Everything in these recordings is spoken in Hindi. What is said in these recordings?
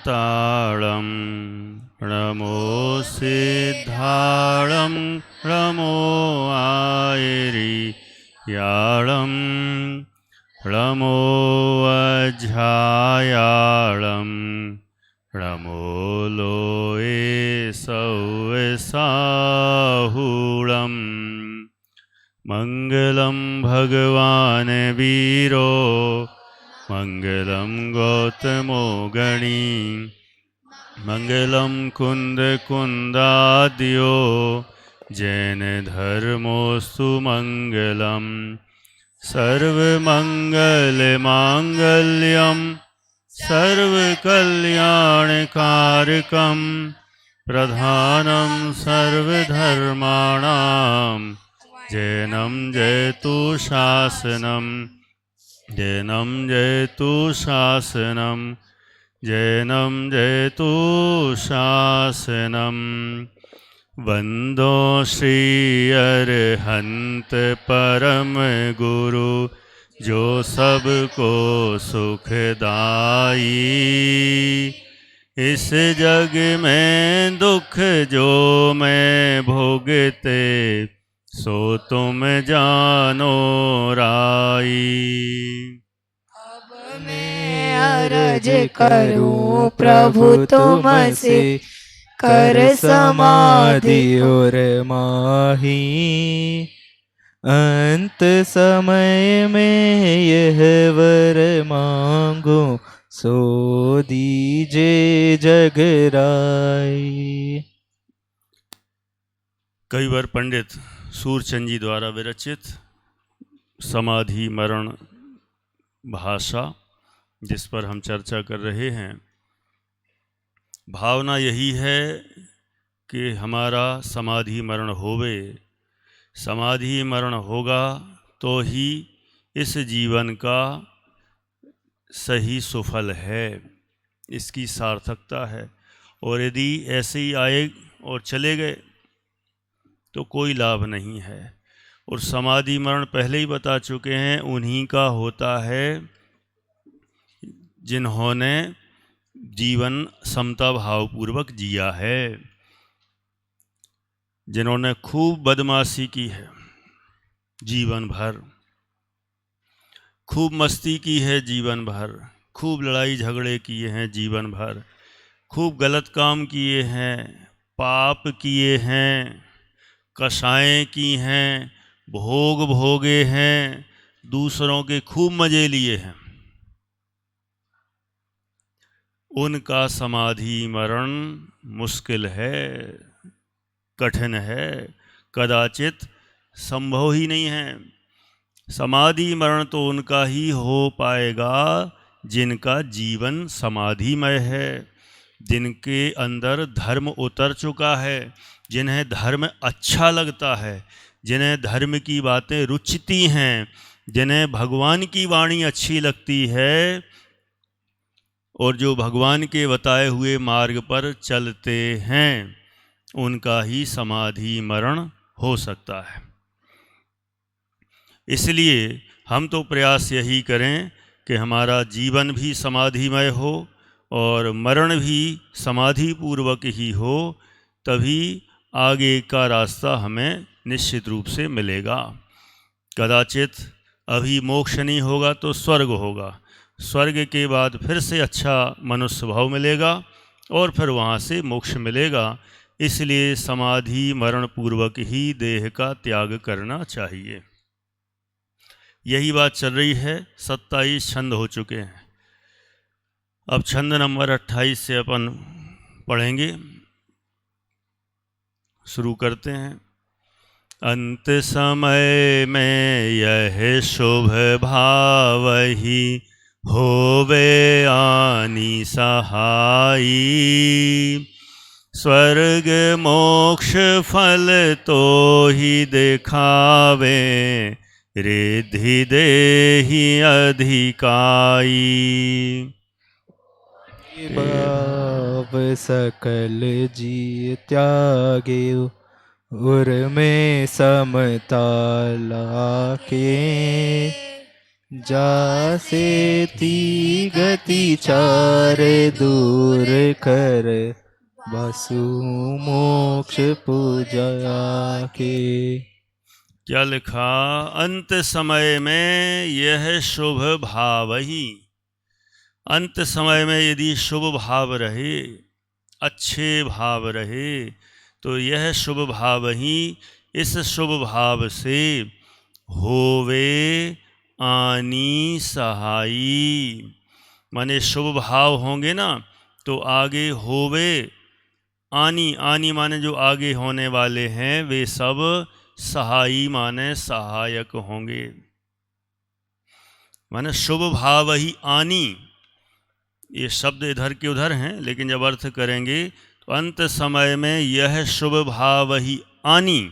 ताळं नमो सिद्धाळं नमो आयरियाळं नमो अध्यायाळं नमो लोये सौसाहुळं मङ्गलं भगवान् वीरो मङ्गलं गौतमो गणी मङ्गलं कुन्दकुन्दाद्यो जैनधर्मोऽस्तु मङ्गलं सर्वमङ्गलमाङ्गल्यं सर्वकल्याणकारकं प्रधानं सर्वधर्माणां जैनं जयतु शासनं जैनं जयतु शासनं जैनं जयतु शासनं वन्दो श्री अरहंत परम गुरु जो सबको सुखदाई इस जग में दुख जो मैं भोगते सो तुम जानो राई। अब मैं अरज करूं प्रभु तुमसे कर समाधि और माही अंत समय में यह वर मांगो सो दीजे जगराई। कई बार पंडित सूरचंद जी द्वारा विरचित समाधि मरण भाषा जिस पर हम चर्चा कर रहे हैं, भावना यही है कि हमारा समाधि मरण होवे। समाधि मरण होगा तो ही इस जीवन का सही सुफल है, इसकी सार्थकता है। और यदि ऐसे ही आए और चले गए तो कोई लाभ नहीं है। और समाधि मरण पहले ही बता चुके हैं, उन्हीं का होता है जिन्होंने जीवन समता भावपूर्वक जिया है, जिन्होंने खूब बदमाशी की है जीवन भर, खूब मस्ती की है जीवन भर, खूब लड़ाई झगड़े किए हैं जीवन भर, खूब गलत काम किए हैं, पाप किए हैं, कषाएं की हैं, भोग भोगे हैं, दूसरों के खूब मजे लिए हैं। उनका समाधि मरण मुश्किल है, कठिन है, कदाचित संभव ही नहीं है। समाधि मरण तो उनका ही हो पाएगा जिनका जीवन समाधिमय है, जिनके अंदर धर्म उतर चुका है, जिन्हें धर्म अच्छा लगता है, जिन्हें धर्म की बातें रुचती हैं, जिन्हें भगवान की वाणी अच्छी लगती है और जो भगवान के बताए हुए मार्ग पर चलते हैं, उनका ही समाधि मरण हो सकता है। इसलिए हम तो प्रयास यही करें कि हमारा जीवन भी समाधिमय हो और मरण भी समाधि पूर्वक ही हो, तभी आगे का रास्ता हमें निश्चित रूप से मिलेगा। कदाचित अभी मोक्ष नहीं होगा तो स्वर्ग होगा, स्वर्ग के बाद फिर से अच्छा मनुष्य भाव मिलेगा और फिर वहाँ से मोक्ष मिलेगा। इसलिए समाधि मरण पूर्वक ही देह का त्याग करना चाहिए। यही बात चल रही है। 27 छंद हो चुके हैं। अब छंद नंबर 28 से अपन पढ़ेंगे। शुरू करते हैं। अंत समय में यह शुभ भावहि होवे आनी सहाई, स्वर्ग मोक्ष फल तो ही दिखावे, रिद्धि देहि अधिकाई। भाव सकल जी त्यागे उर में समता लाके, जासे ती गति चार दूर कर, वासु मोक्ष पूजा के। क्या लिखा? अंत समय में यह शुभ भाव ही, अंत समय में यदि शुभ भाव रहे, अच्छे भाव रहे, तो यह शुभ भाव ही, इस शुभ भाव से होवे आनी सहाई। माने शुभ भाव होंगे ना तो आगे होवे आनी, आनी माने जो आगे होने वाले हैं वे सब सहाई माने सहायक होंगे। माने शुभ भाव ही आनी, ये शब्द इधर के उधर हैं, लेकिन जब अर्थ करेंगे तो अंत समय में यह शुभ भाव ही आनी,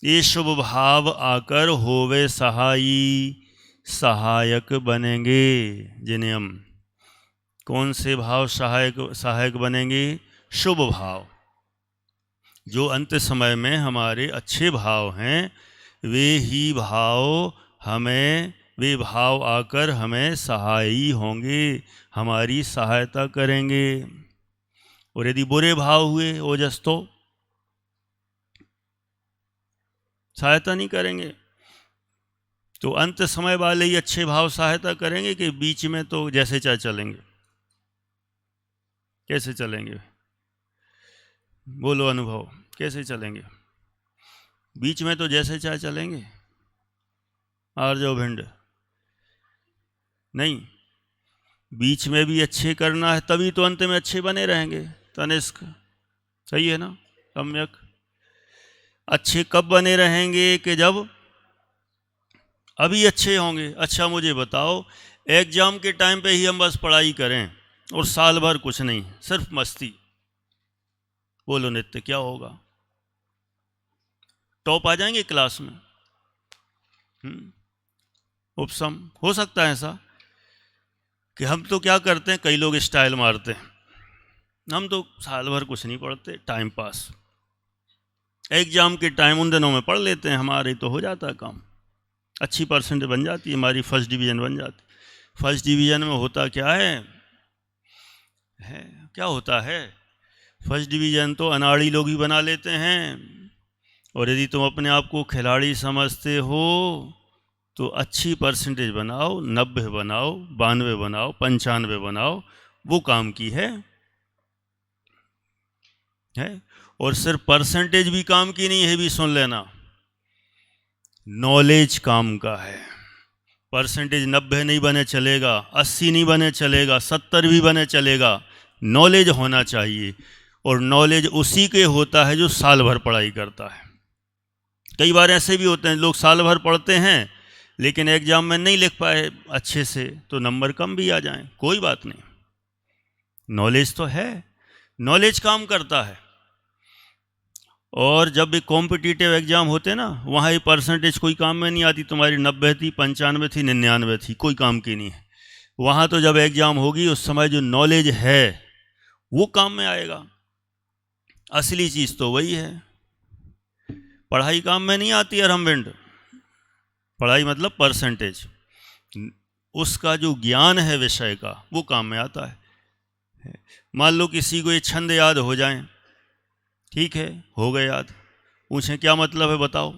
ये शुभ भाव आकर होवे सहाई, सहायक बनेंगे। जिन्हें हम कौन से भाव सहायक बनेंगे? शुभ भाव। जो अंत समय में हमारे अच्छे भाव हैं वे ही भाव हमें, वे भाव आकर हमें सहायी होंगे, हमारी सहायता करेंगे। और यदि बुरे भाव हुए ओजस तो सहायता नहीं करेंगे। तो अंत समय वाले ही अच्छे भाव सहायता करेंगे कि बीच में तो जैसे चाहे चलेंगे? कैसे चलेंगे? बोलो अनुभव, कैसे चलेंगे? बीच में तो जैसे चाहे चलेंगे? आर जो भिंड नहीं, बीच में भी अच्छे करना है, तभी तो अंत में अच्छे बने रहेंगे। तनिष्क सही है ना? सम्यक। अच्छे कब बने रहेंगे? कि जब अभी अच्छे होंगे। अच्छा मुझे बताओ, एग्जाम के टाइम पे ही हम बस पढ़ाई करें और साल भर कुछ नहीं, सिर्फ मस्ती, बोलो नित्य क्या होगा? टॉप आ जाएंगे क्लास में? उपसम हो सकता है ऐसा कि हम तो क्या करते हैं, कई लोग स्टाइल मारते हैं, हम तो साल भर कुछ नहीं पढ़ते, टाइम पास, एग्जाम के टाइम उन दिनों में पढ़ लेते हैं, हमारे तो हो जाता है काम, अच्छी परसेंटेज बन जाती है, हमारी फर्स्ट डिवीज़न बन जाती। फर्स्ट डिवीज़न में होता क्या है क्या होता है? फर्स्ट डिवीज़न तो अनाड़ी लोग ही बना लेते हैं। और यदि तुम अपने आप को खिलाड़ी समझते हो तो अच्छी परसेंटेज बनाओ, 90 बनाओ, 92 बनाओ, 95 बनाओ, वो काम की है। और सिर्फ परसेंटेज भी काम की नहीं है, भी सुन लेना, नॉलेज काम का है। परसेंटेज 90 नहीं बने चलेगा, 80 नहीं बने चलेगा, 70 भी बने चलेगा, नॉलेज होना चाहिए। और नॉलेज उसी के होता है जो साल भर पढ़ाई करता है। कई बार ऐसे भी होते हैं लोग साल भर पढ़ते हैं लेकिन एग्जाम में नहीं लिख पाए अच्छे से, तो नंबर कम भी आ जाएं, कोई बात नहीं, नॉलेज तो है, नॉलेज काम करता है। और जब भी कॉम्पिटिटिव एग्जाम होते हैं ना, वहाँ ये परसेंटेज कोई काम में नहीं आती, तुम्हारी 90 थी, 95 थी, 99 थी, कोई काम की नहीं है। वहाँ तो जब एग्जाम होगी उस समय जो नॉलेज है वो काम में आएगा। असली चीज़ तो वही है, पढ़ाई काम में नहीं आती अरहमबिंड। पढ़ाई मतलब परसेंटेज, उसका जो ज्ञान है विषय का वो काम में आता है। मान लो किसी को ये छंद याद हो जाए, ठीक है, हो गए याद, पूछें क्या मतलब है बताओ,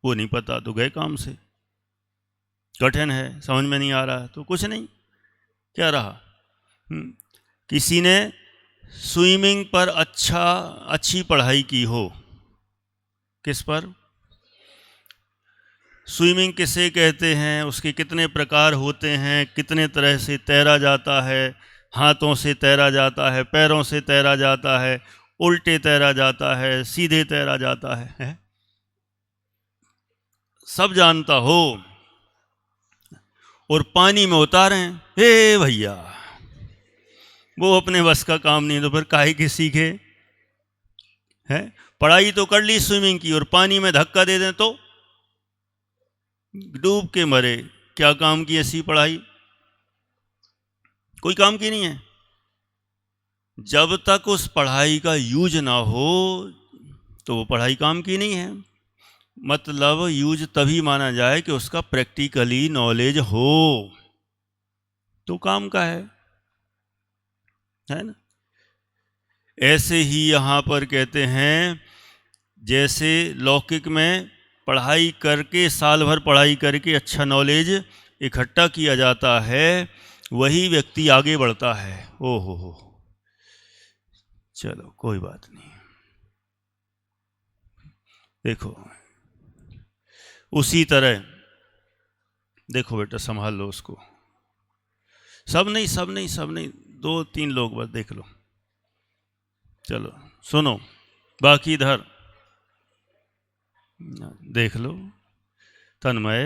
वो नहीं पता तो गए काम से। कठिन है, समझ में नहीं आ रहा है तो कुछ नहीं, क्या रहा। किसी ने स्विमिंग पर अच्छी पढ़ाई की हो, किस पर? स्विमिंग किसे कहते हैं, उसके कितने प्रकार होते हैं, कितने तरह से तैरा जाता है, हाथों से तैरा जाता है, पैरों से तैरा जाता है, उल्टे तैरा जाता है, सीधे तैरा जाता है? सब जानता हो और पानी में उतारें, हे भैया वो अपने बस का काम नहीं, तो फिर काहे के सीखे? है पढ़ाई तो कर ली स्विमिंग की और पानी में धक्का दे दें तो डूब के मरे, क्या काम की ऐसी पढ़ाई? कोई काम की नहीं है। जब तक उस पढ़ाई का यूज ना हो तो वो पढ़ाई काम की नहीं है। मतलब यूज तभी माना जाए कि उसका प्रैक्टिकली नॉलेज हो तो काम का है ना। ऐसे ही यहाँ पर कहते हैं जैसे लौकिक में पढ़ाई करके, साल भर पढ़ाई करके अच्छा नॉलेज इकट्ठा किया जाता है, वही व्यक्ति आगे बढ़ता है। ओहो हो, चलो कोई बात नहीं। देखो उसी तरह, देखो बेटा संभाल लो उसको, सब नहीं, 2-3 लोग बस देख लो। चलो सुनो, बाकी इधर देख लो, तन्मय,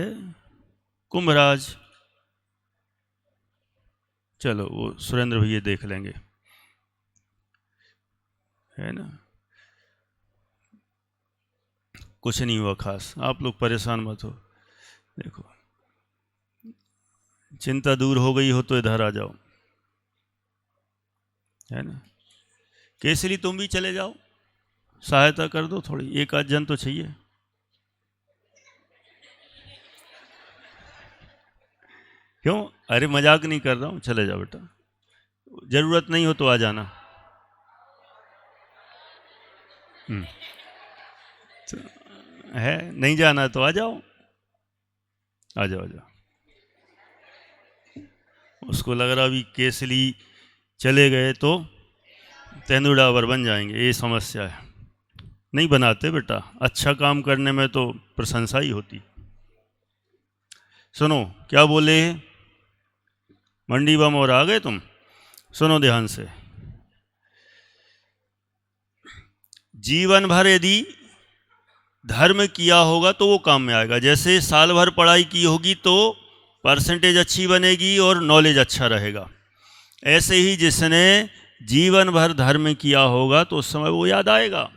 कुंभराज, चलो वो सुरेंद्र भैया देख लेंगे, है ना। कुछ नहीं हुआ खास, आप लोग परेशान मत हो। देखो चिंता दूर हो गई हो तो इधर आ जाओ, है ना। केसरी तुम भी चले जाओ, सहायता कर दो थोड़ी, एक आध जन तो चाहिए। क्यों, अरे मजाक नहीं कर रहा हूँ, चले जाओ बेटा, जरूरत नहीं हो तो आ जाना। तो है नहीं जाना तो आ जाओ, आ जाओ, आ जाओ। उसको लग रहा अभी केसरी चले गए तो तेंदुड़ावर बन जाएंगे, ये समस्या है। नहीं बनाते बेटा, अच्छा काम करने में तो प्रशंसा ही होती। सुनो क्या बोले मंडी बम, और आ गए तुम, सुनो ध्यान से। जीवन भर यदि धर्म किया होगा तो वो काम में आएगा। जैसे साल भर पढ़ाई की होगी तो परसेंटेज अच्छी बनेगी और नॉलेज अच्छा रहेगा, ऐसे ही जिसने जीवन भर धर्म किया होगा तो उस समय वो याद आएगा,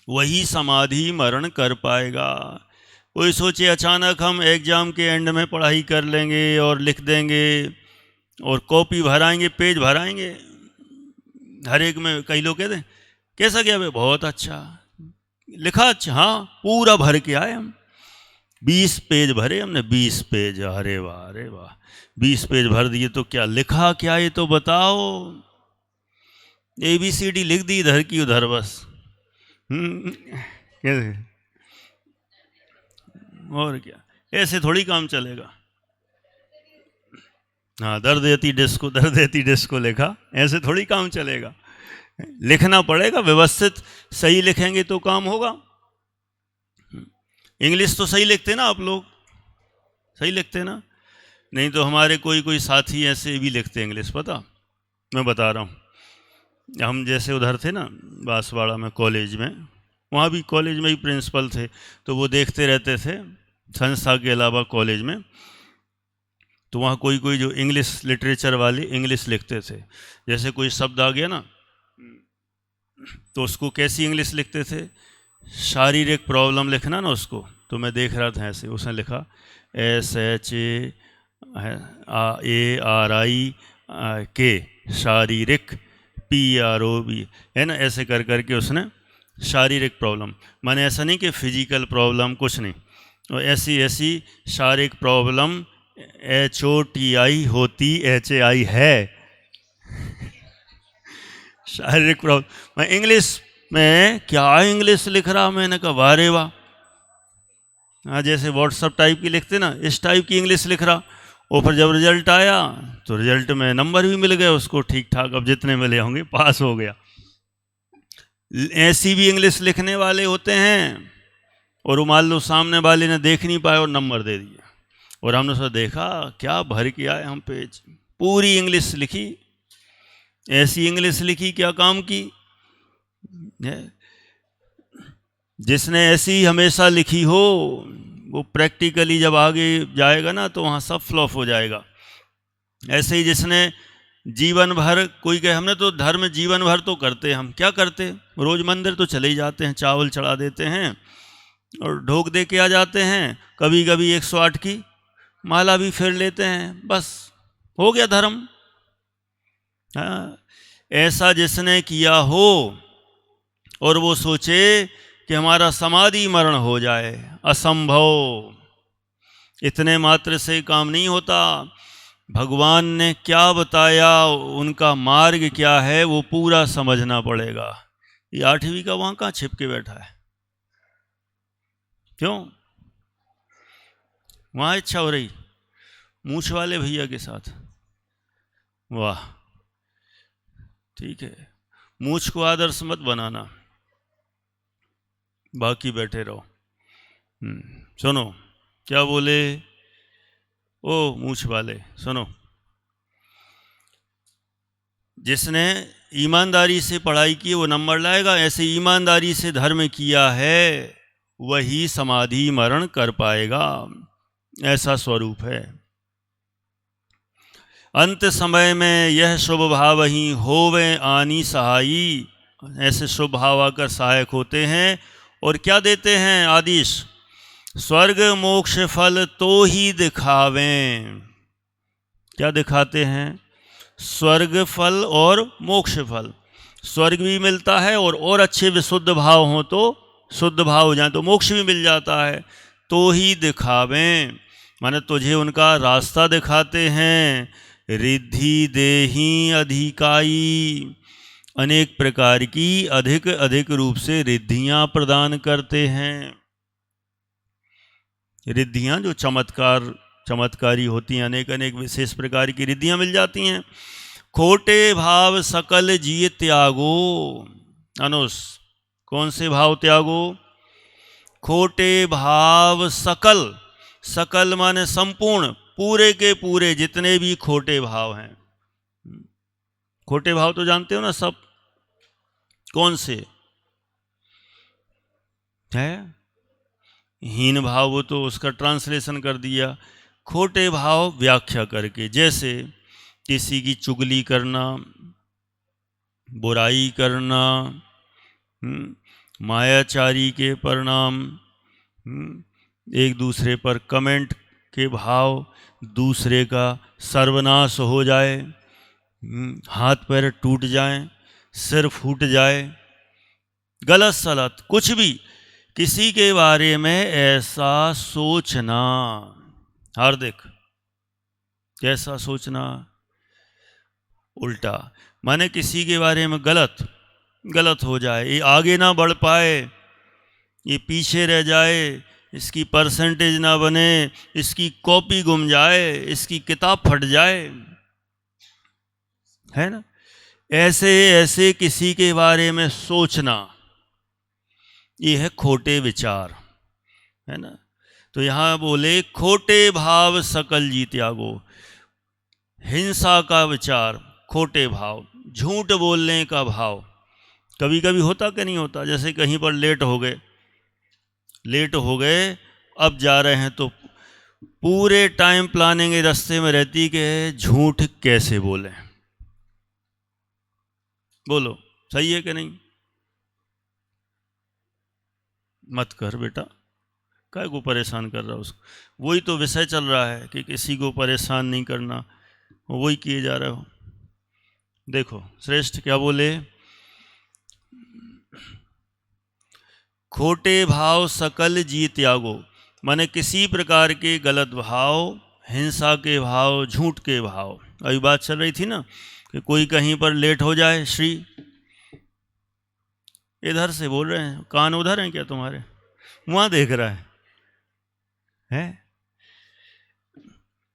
वही समाधि मरण कर पाएगा। कोई सोचे अचानक हम एग्जाम के एंड में पढ़ाई कर लेंगे और लिख देंगे और कॉपी भराएंगे, पेज भराएंगे, हर एक में कई लोग कहते हैं कैसा गया भाई, बहुत अच्छा लिखा, अच्छा हाँ पूरा भर के आए हम, 20 पेज भरे हमने, 20 पेज, अरे वाह अरे वाह, 20 पेज भर दिए तो क्या लिखा क्या ये तो बताओ। ABCD लिख दी इधर की उधर बस, और क्या, ऐसे थोड़ी काम चलेगा। हाँ दर्द देती डिस्को लिखा, ऐसे थोड़ी काम चलेगा, लिखना पड़ेगा व्यवस्थित, सही लिखेंगे तो काम होगा। इंग्लिश तो सही लिखते ना आप लोग, सही लिखते ना, नहीं तो हमारे कोई साथी ऐसे भी लिखते इंग्लिश, पता मैं बता रहा हूँ। हम जैसे उधर थे ना बांसवाड़ा में कॉलेज में, वहाँ भी कॉलेज में ही प्रिंसिपल थे, तो वो देखते रहते थे संस्था के अलावा कॉलेज में, तो वहाँ कोई जो इंग्लिश लिटरेचर वाले इंग्लिश लिखते थे, जैसे कोई शब्द आ गया ना तो उसको कैसी इंग्लिश लिखते थे, शारीरिक प्रॉब्लम लिखना ना उसको, तो मैं देख रहा था ऐसे, उसने लिखा SHARIK शारीरिक, PROB, है ना, ऐसे कर करके उसने शारीरिक प्रॉब्लम, माने ऐसा नहीं कि फिजिकल प्रॉब्लम, कुछ नहीं, और ऐसी शारीरिक प्रॉब्लम HOTI होती HAI है शारीरिक प्रॉब्लम। मैं इंग्लिश में क्या इंग्लिश लिख रहा, मैंने कहा वारे वाह, हाँ जैसे व्हाट्सअप टाइप की लिखते ना, इस टाइप की इंग्लिश लिख रहा, और फिर जब रिजल्ट आया तो रिजल्ट में नंबर भी मिल गए उसको ठीक ठाक, अब जितने मिले होंगे पास हो गया। ऐसी भी इंग्लिश लिखने वाले होते हैं और वो मान लो सामने वाले ने देख नहीं पाया और नंबर दे दिया, और हमने उसको देखा क्या भर के आए हम पेज, पूरी इंग्लिश लिखी, ऐसी इंग्लिश लिखी क्या काम की है। जिसने ऐसी हमेशा लिखी हो वो प्रैक्टिकली जब आगे जाएगा ना तो वहाँ सब फ्लॉप हो जाएगा। ऐसे ही जिसने जीवन भर, कोई कहे हमने तो धर्म जीवन भर तो करते, हम क्या करते, रोज मंदिर तो चले ही जाते हैं, चावल चढ़ा देते हैं और ढोक दे के आ जाते हैं, कभी कभी 108 की माला भी फेर लेते हैं, बस हो गया धर्म। हाँ, ऐसा जिसने किया हो और वो सोचे कि हमारा समाधि मरण हो जाए, असंभव। इतने मात्र से काम नहीं होता। भगवान ने क्या बताया, उनका मार्ग क्या है, वो पूरा समझना पड़ेगा। ये 8वीं का वहां कहाँ छिप के बैठा है? क्यों? वहां इच्छा हो रही मूछ वाले भैया के साथ। वाह, ठीक है, मूछ को आदर्श मत बनाना, बाकी बैठे रहो। सुनो क्या बोले, ओ मूछ वाले सुनो, जिसने ईमानदारी से पढ़ाई की वो नंबर लाएगा, ऐसे ईमानदारी से धर्म किया है वही समाधि मरण कर पाएगा, ऐसा स्वरूप है। अंत समय में यह शुभ भाव ही होवे आनी सहाई, ऐसे शुभ भाव आकर सहायक होते हैं और क्या देते हैं आदेश, स्वर्ग मोक्ष फल तो ही दिखावें। क्या दिखाते हैं? स्वर्ग फल और मोक्ष फल। स्वर्ग भी मिलता है और अच्छे विशुद्ध भाव हो तो, शुद्ध भाव हो जाए तो मोक्ष भी मिल जाता है। तो ही दिखावें माने तुझे उनका रास्ता दिखाते हैं। रिद्धि देही अधिकाई, अनेक प्रकार की अधिक अधिक रूप से रिद्धियां प्रदान करते हैं। रिद्धियां जो चमत्कारी होती हैं, अनेक अनेक विशेष प्रकार की रिद्धियां मिल जाती हैं। खोटे भाव सकल जिय त्यागो, अनुस कौन से भाव त्यागो? खोटे भाव सकल, सकल माने संपूर्ण, पूरे के पूरे जितने भी खोटे भाव हैं। खोटे भाव तो जानते हो ना सब, कौन से है? हीन भाव, वो तो उसका ट्रांसलेशन कर दिया। खोटे भाव व्याख्या करके, जैसे किसी की चुगली करना, बुराई करना, मायाचारी के परिणाम, एक दूसरे पर कमेंट के भाव, दूसरे का सर्वनाश हो जाए, हाथ पैर टूट जाएं, सिर फूट जाए, गलत सलत कुछ भी किसी के बारे में ऐसा सोचना। हार्दिक, कैसा सोचना? उल्टा, माने किसी के बारे में गलत हो जाए, ये आगे ना बढ़ पाए, ये पीछे रह जाए, इसकी परसेंटेज ना बने, इसकी कॉपी गुम जाए, इसकी किताब फट जाए, है ना? ऐसे ऐसे किसी के बारे में सोचना, ये है खोटे विचार, है ना? तो यहां बोले खोटे भाव सकल जी त्यागो। हिंसा का विचार, खोटे भाव, झूठ बोलने का भाव, कभी कभी होता कि नहीं होता? जैसे कहीं पर लेट हो गए, अब जा रहे हैं तो पूरे टाइम प्लानिंग रास्ते में रहती कि झूठ कैसे बोले। बोलो सही है कि नहीं? मत कर बेटा, काय को परेशान कर रहा उसको? वही तो विषय चल रहा है कि किसी को परेशान नहीं करना, वही किए जा रहे हो। देखो श्रेष्ठ क्या बोले, खोटे भाव सकल जी त्यागो, माने किसी प्रकार के गलत भाव, हिंसा के भाव, झूठ के भाव। अभी बात चल रही थी ना कि कोई कहीं पर लेट हो जाए, श्री इधर से बोल रहे हैं, कान उधर हैं क्या तुम्हारे? वहां देख रहा है?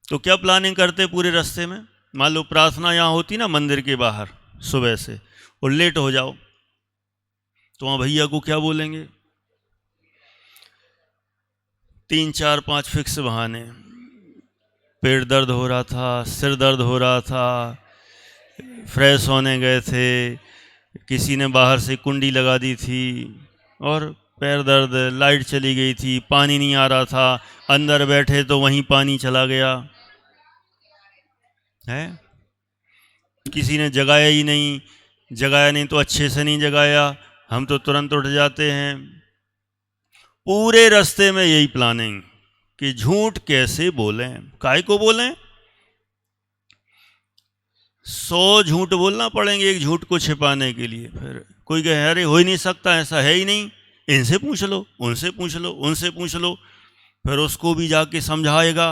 तो क्या प्लानिंग करते पूरे रास्ते में? मान लो प्रार्थना यहाँ होती ना मंदिर के बाहर सुबह से, और लेट हो जाओ तो वहाँ भैया को क्या बोलेंगे? 3 4 5 फिक्स बहाने, पेट दर्द हो रहा था, सिर दर्द हो रहा था, फ्रेश होने गए थे, किसी ने बाहर से कुंडी लगा दी थी, और पैर दर्द, लाइट चली गई थी, पानी नहीं आ रहा था, अंदर बैठे तो वहीं पानी चला गया है, किसी ने जगाया नहीं तो अच्छे से नहीं जगाया, हम तो तुरंत उठ जाते हैं। पूरे रास्ते में यही प्लानिंग कि झूठ कैसे बोलें, काय को बोलें? 100 झूठ बोलना पड़ेंगे एक झूठ को छिपाने के लिए। फिर कोई कहे अरे हो ही नहीं सकता, ऐसा है ही नहीं, इनसे पूछ लो, उनसे पूछ लो, उनसे पूछ लो। फिर उसको भी जाके समझाएगा,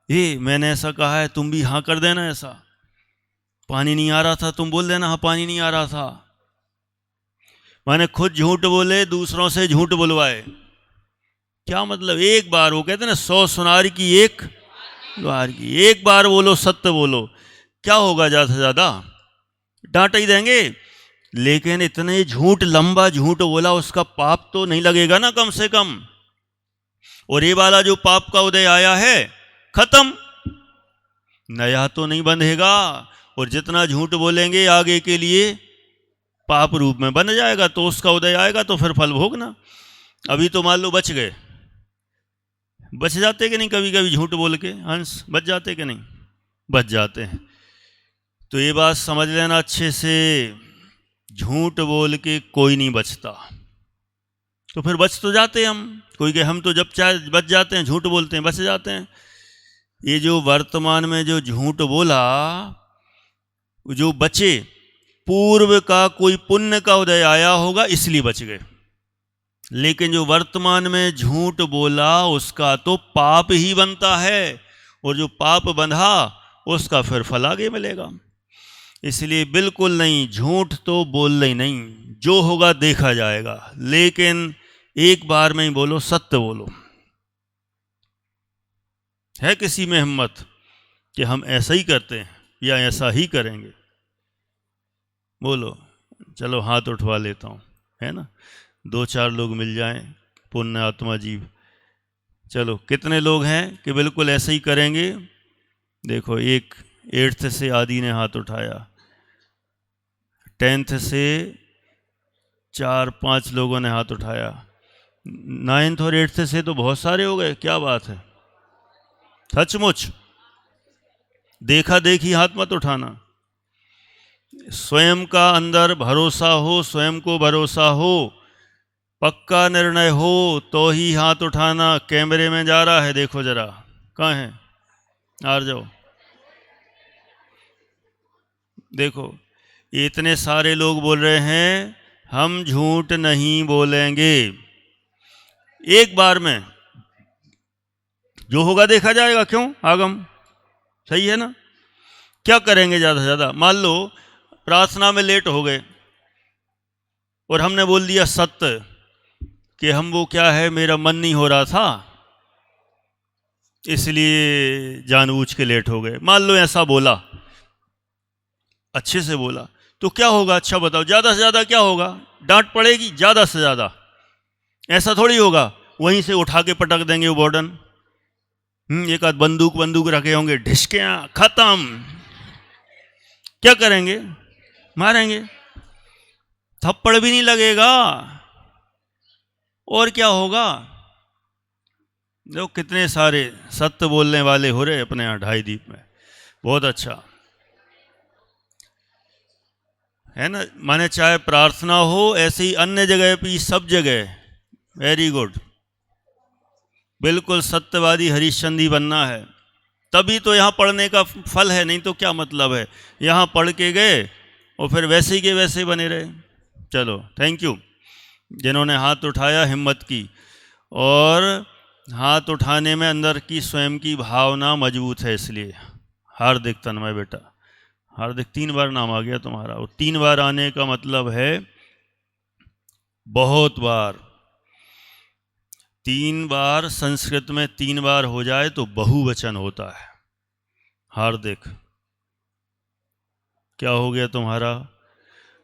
मैंने ऐसा कहा है, तुम भी हाँ कर देना, ऐसा पानी नहीं आ रहा था तुम बोल देना हाँ पानी नहीं आ रहा था। माने खुद झूठ बोले, दूसरों से झूठ बुलवाए। क्या मतलब? एक बार, वो कहते हैं ना 100 सुनार की एक द्वार की, एक बार बोलो, सत्य बोलो, क्या होगा? ज़्यादा से ज़्यादा डांट ही देंगे। लेकिन इतने झूठ, लंबा झूठ बोला, उसका पाप तो नहीं लगेगा ना कम से कम। और ये वाला जो पाप का उदय आया है, खत्म, नया तो नहीं बंधेगा। और जितना झूठ बोलेंगे आगे के लिए पाप रूप में बन जाएगा, तो उसका उदय आएगा तो फिर फल भोगना। अभी तो मान लो बच गए, बच जाते कि नहीं? कभी कभी झूठ बोल के हंस बच जाते कि नहीं? बच जाते हैं। तो ये बात समझ लेना अच्छे से, झूठ बोल के कोई नहीं बचता। तो फिर बच तो जाते हम, कोई के हम तो जब चाहे बच जाते हैं, झूठ बोलते हैं बच जाते हैं। ये जो वर्तमान में जो झूठ बोला, जो बचे, पूर्व का कोई पुण्य का उदय आया होगा इसलिए बच गए। लेकिन जो वर्तमान में झूठ बोला, उसका तो पाप ही बनता है, और जो पाप बंधा उसका फिर फल आगे मिलेगा। इसलिए बिल्कुल नहीं, झूठ तो बोलना ही नहीं, जो होगा देखा जाएगा। लेकिन एक बार में ही बोलो, सत्य बोलो। है किसी में हिम्मत कि हम ऐसा ही करते हैं या ऐसा ही करेंगे? बोलो, चलो हाथ उठवा लेता हूँ, है ना? 2-4 लोग मिल जाएं, पुण्य आत्मा जीव। चलो, कितने लोग हैं कि बिल्कुल ऐसे ही करेंगे? देखो, एक 8th से आदि ने हाथ उठाया, 10th से 4-5 लोगों ने हाथ उठाया, 9th और 8th से तो बहुत सारे हो गए। क्या बात है, सचमुच देखा देखी हाथ मत उठाना। स्वयं का अंदर भरोसा हो, स्वयं को भरोसा हो, पक्का निर्णय हो तो ही हाथ उठाना। कैमरे में जा रहा है, देखो जरा, कहाँ है? आ जाओ, देखो, इतने सारे लोग बोल रहे हैं हम झूठ नहीं बोलेंगे। एक बार में जो होगा देखा जाएगा, क्यों आगम, सही है ना? क्या करेंगे ज़्यादा से ज़्यादा? मान लो प्रार्थना में लेट हो गए और हमने बोल दिया सत्य कि हम, वो क्या है, मेरा मन नहीं हो रहा था इसलिए जानबूझ के लेट हो गए। मान लो ऐसा बोला, अच्छे से बोला, तो क्या होगा? अच्छा बताओ, ज़्यादा से ज़्यादा क्या होगा? डांट पड़ेगी ज़्यादा से ज़्यादा। ऐसा थोड़ी होगा वहीं से उठा के पटक देंगे वो वार्डन। एक आध बंदूक रखे होंगे, ढिसकियाँ, खत्म। क्या करेंगे? मारेंगे, थप्पड़ भी नहीं लगेगा। और क्या होगा? लोग कितने सारे सत्य बोलने वाले हो रहे अपने यहाँ 2.5 द्वीप में। बहुत अच्छा है ना? माने चाहे प्रार्थना हो, ऐसे ही अन्य जगह भी, सब जगह। वेरी गुड, बिल्कुल सत्यवादी हरिश्चंदी बनना है, तभी तो यहाँ पढ़ने का फल है। नहीं तो क्या मतलब है? यहाँ पढ़ के गए और फिर वैसे ही के वैसे बने रहे। चलो, थैंक यू जिन्होंने हाथ उठाया, हिम्मत की। और हाथ उठाने में अंदर की स्वयं की भावना मजबूत है, इसलिए हार्दिक तन्मय बेटा, हार्दिक 3 बार नाम आ गया तुम्हारा। और 3 बार आने का मतलब है बहुत बार। 3 बार संस्कृत में 3 बार हो जाए तो बहुवचन होता है। हार्दिक, क्या हो गया तुम्हारा?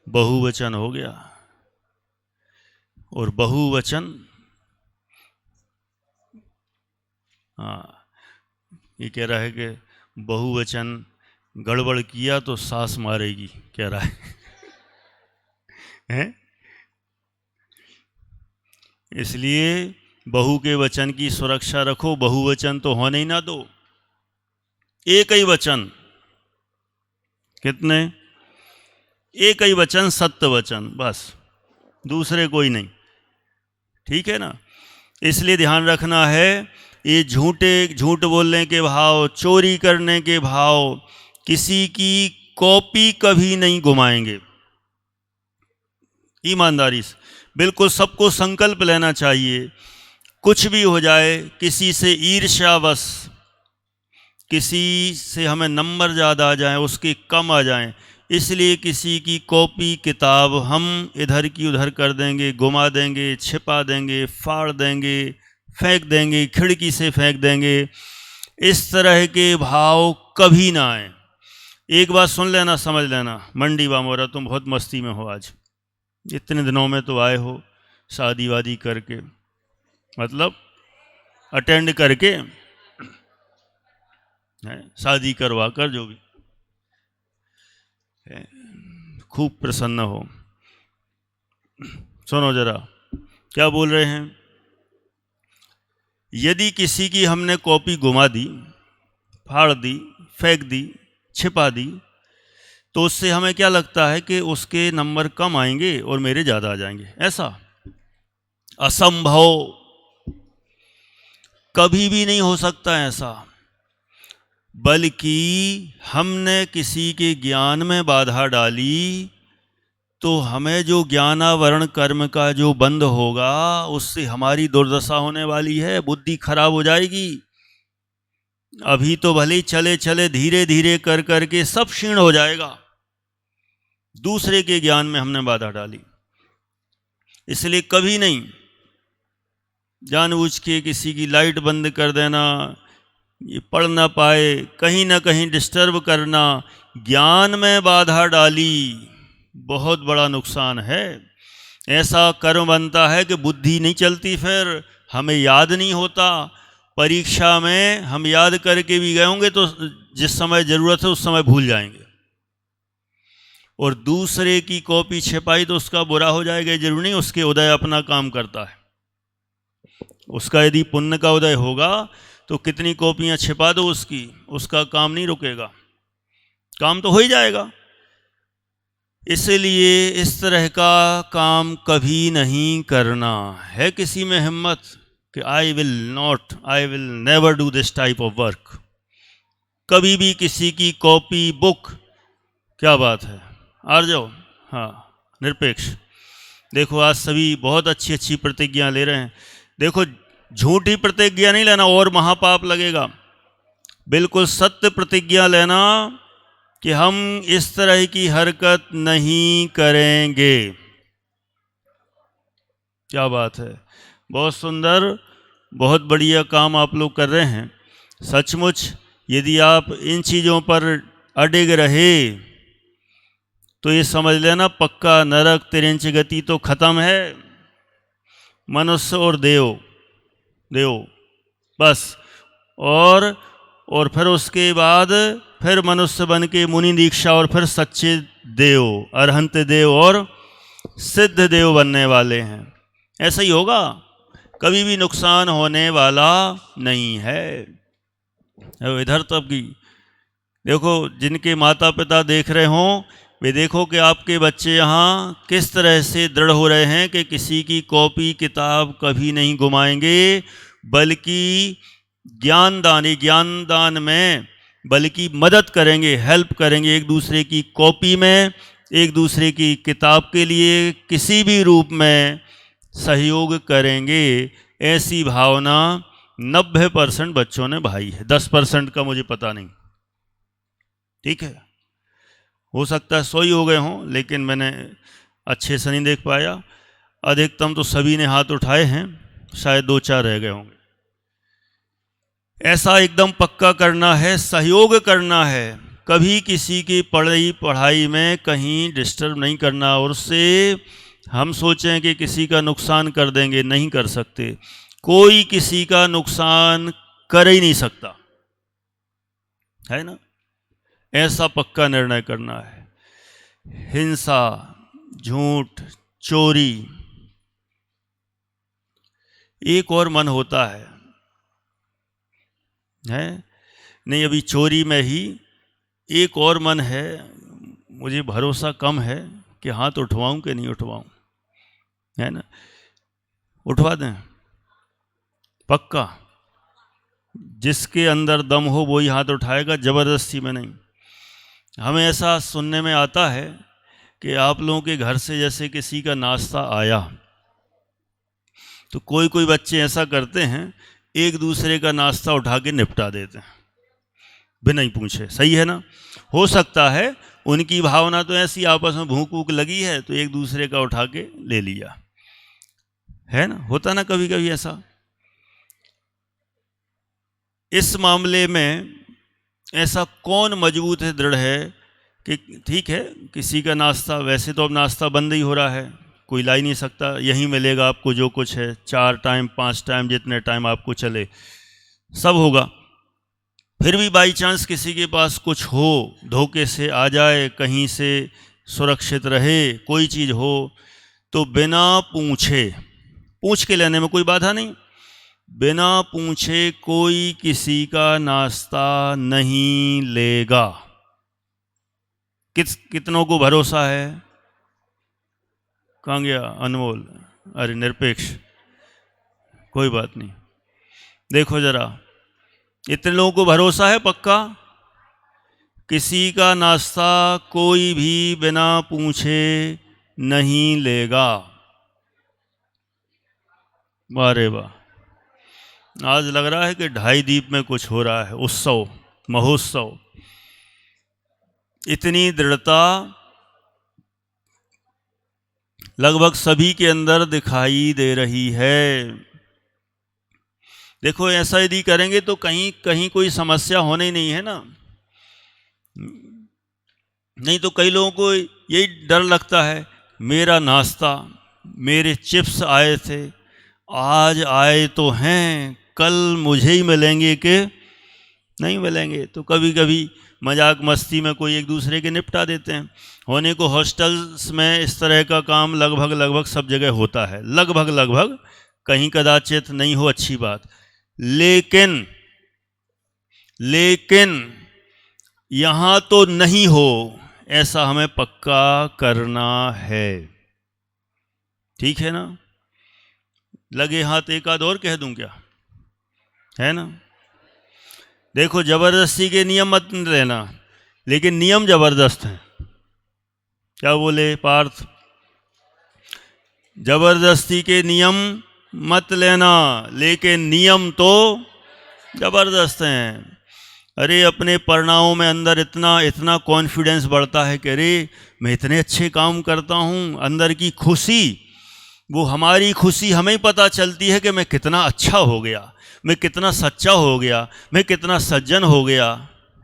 बहुवचन हो गया। और बहुवचन, हाँ, ये कह रहा है कि बहुवचन गड़बड़ किया तो सास मारेगी, कह रहा है? इसलिए बहु के वचन की सुरक्षा रखो, बहुवचन तो होने ही ना दो। एक ही वचन, कितने? एक ही वचन, सत्य वचन, बस, दूसरे कोई नहीं। ठीक है ना? इसलिए ध्यान रखना है, ये झूठ बोलने के भाव, चोरी करने के भाव, किसी की कॉपी कभी नहीं घुमाएंगे। ईमानदारी से, बिल्कुल सबको संकल्प लेना चाहिए। कुछ भी हो जाए, किसी से ईर्ष्यावश, किसी से हमें नंबर ज़्यादा आ जाएं, उसके कम आ जाएं, इसलिए किसी की कॉपी किताब हम इधर की उधर कर देंगे, गुमा देंगे, छिपा देंगे, फाड़ देंगे, फेंक देंगे, खिड़की से फेंक देंगे। इस तरह के भाव कभी ना आए। एक बात सुन लेना, समझ लेना, मंडी बामोरा तुम बहुत मस्ती में हो आज, इतने दिनों में तो आए हो शादी वादी करके, मतलब अटेंड करके, शादी करवा कर, जो भी खूब प्रसन्न हो। सुनो जरा क्या बोल रहे हैं। यदि किसी की हमने कॉपी गुमा दी, फाड़ दी, फेंक दी, छिपा दी, तो उससे हमें क्या लगता है कि उसके नंबर कम आएंगे और मेरे ज़्यादा आ जाएंगे। ऐसा असंभव, कभी भी नहीं हो सकता ऐसा। बल्कि हमने किसी के ज्ञान में बाधा डाली तो हमें जो ज्ञानावरण कर्म का जो बंद होगा, उससे हमारी दुर्दशा होने वाली है, बुद्धि खराब हो जाएगी। अभी तो भले चले चले धीरे धीरे कर करके सब क्षीण हो जाएगा, दूसरे के ज्ञान में हमने बाधा डाली। इसलिए कभी नहीं जानबूझ के किसी की लाइट बंद कर देना, ये पढ़ ना पाए, कहीं ना कहीं डिस्टर्ब करना, ज्ञान में बाधा डाली, बहुत बड़ा नुकसान है। ऐसा कर्म बनता है कि बुद्धि नहीं चलती, फिर हमें याद नहीं होता। परीक्षा में हम याद करके भी गए होंगे तो जिस समय ज़रूरत है उस समय भूल जाएंगे, और दूसरे की कॉपी छिपाई तो उसका बुरा हो जाएगा। जरूरी नहीं उसके उदय अपना काम करता है, उसका यदि पुण्य का उदय होगा तो कितनी कॉपियां छिपा दो उसकी, उसका काम नहीं रुकेगा, काम तो हो ही जाएगा। इसलिए इस तरह का काम कभी नहीं करना है। किसी में हिम्मत कि I will never do this type of work, कभी भी किसी की कॉपी बुक, क्या बात है, आ जाओ। हाँ, निरपेक्ष। देखो आज सभी बहुत अच्छी अच्छी प्रतिज्ञा ले रहे हैं। देखो झूठी प्रतिज्ञा नहीं लेना और महापाप लगेगा, बिल्कुल सत्य प्रतिज्ञा लेना कि हम इस तरह की हरकत नहीं करेंगे। क्या बात है, बहुत सुंदर, बहुत बढ़िया काम आप लोग कर रहे हैं। सचमुच यदि आप इन चीज़ों पर अडिग रहे तो ये समझ लेना पक्का नरक तिरंच गति तो खत्म है, मनुष्य और देव बस। और फिर उसके बाद फिर मनुष्य बन के मुनि दीक्षा, और फिर सच्चे देव, अरहंत देव और सिद्ध देव बनने वाले हैं। ऐसा ही होगा, कभी भी नुकसान होने वाला नहीं है। इधर तब की देखो, जिनके माता पिता देख रहे हों वे देखो कि आपके बच्चे यहाँ किस तरह से दृढ़ हो रहे हैं कि किसी की कॉपी किताब कभी नहीं घुमाएंगे, बल्कि ज्ञानदान में बल्कि मदद करेंगे, हेल्प करेंगे, एक दूसरे की कॉपी में, एक दूसरे की किताब के लिए किसी भी रूप में सहयोग करेंगे। ऐसी भावना 90% बच्चों ने भाई है, 10% का मुझे पता नहीं, ठीक है, हो सकता है 100 ही हो गए हों, लेकिन मैंने अच्छे से नहीं देख पाया। अधिकतम तो सभी ने हाथ उठाए हैं, शायद 2-4 रह गए होंगे। ऐसा एकदम पक्का करना है, सहयोग करना है, कभी किसी की पढ़ाई में कहीं डिस्टर्ब नहीं करना, और उससे हम सोचें कि किसी का नुकसान कर देंगे, नहीं कर सकते। कोई किसी का नुकसान कर ही नहीं सकता, है ना। ऐसा पक्का निर्णय करना है। हिंसा, झूठ, चोरी, एक और मन होता है नहीं, अभी चोरी में ही एक और मन है, मुझे भरोसा कम है कि हाथ उठवाऊं कि नहीं उठवाऊं, है ना। उठवा दें पक्का, जिसके अंदर दम हो वो ही हाथ उठाएगा, जबरदस्ती में नहीं। हमें ऐसा सुनने में आता है कि आप लोगों के घर से जैसे किसी का नाश्ता आया तो कोई कोई बच्चे ऐसा करते हैं, एक दूसरे का नाश्ता उठा के निपटा देते हैं बिना ही पूछे। सही है ना? हो सकता है उनकी भावना तो ऐसी, आपस में भूख वूख लगी है तो एक दूसरे का उठा के ले लिया, है ना? होता ना कभी कभी ऐसा। इस मामले में ऐसा कौन मजबूत है, दृढ़ है कि ठीक है किसी का नाश्ता, वैसे तो अब नाश्ता बंद ही हो रहा है, कोई ला ही नहीं सकता, यहीं मिलेगा आपको जो कुछ है, 4 टाइम 5 टाइम जितने टाइम आपको चले सब होगा। फिर भी बाई चांस किसी के पास कुछ हो, धोखे से आ जाए, कहीं से सुरक्षित रहे, कोई चीज़ हो, तो बिना पूछे, पूछ के लेने में कोई बाधा नहीं, बिना पूछे कोई किसी का नाश्ता नहीं लेगा। कितनों को भरोसा है? कहाँ गया अनमोल? अरे निरपेक्ष, कोई बात नहीं। देखो जरा, इतने लोगों को भरोसा है पक्का? किसी का नाश्ता कोई भी बिना पूछे नहीं लेगा। वाह रे वाह, आज लग रहा है कि 2.5 दीप में कुछ हो रहा है, उत्सव महोत्सव। इतनी दृढ़ता लगभग सभी के अंदर दिखाई दे रही है। देखो ऐसा यदि करेंगे तो कहीं कहीं कोई समस्या होने ही नहीं है ना। नहीं तो कई लोगों को यही डर लगता है, मेरा नाश्ता, मेरे चिप्स आए थे, आज आए तो हैं, कल मुझे ही मिलेंगे कि नहीं मिलेंगे। तो कभी कभी मजाक मस्ती में कोई एक दूसरे के निपटा देते हैं। होने को हॉस्टल्स में इस तरह का काम लगभग सब जगह होता है, लगभग, कहीं कदाचित नहीं हो, अच्छी बात। लेकिन यहाँ तो नहीं हो, ऐसा हमें पक्का करना है। ठीक है ना? लगे हाथ एक आध और कह दूं क्या? है ना? देखो जबरदस्ती के नियम मत लेना, लेकिन नियम जबरदस्त हैं। क्या बोले पार्थ? जबरदस्ती के नियम मत लेना, लेकिन नियम तो जबरदस्त हैं। अरे अपने परिणामों में अंदर इतना कॉन्फिडेंस बढ़ता है कि अरे मैं इतने अच्छे काम करता हूँ, अंदर की खुशी, वो हमारी खुशी हमें ही पता चलती है कि मैं कितना अच्छा हो गया, मैं कितना सच्चा हो गया, मैं कितना सज्जन हो गया,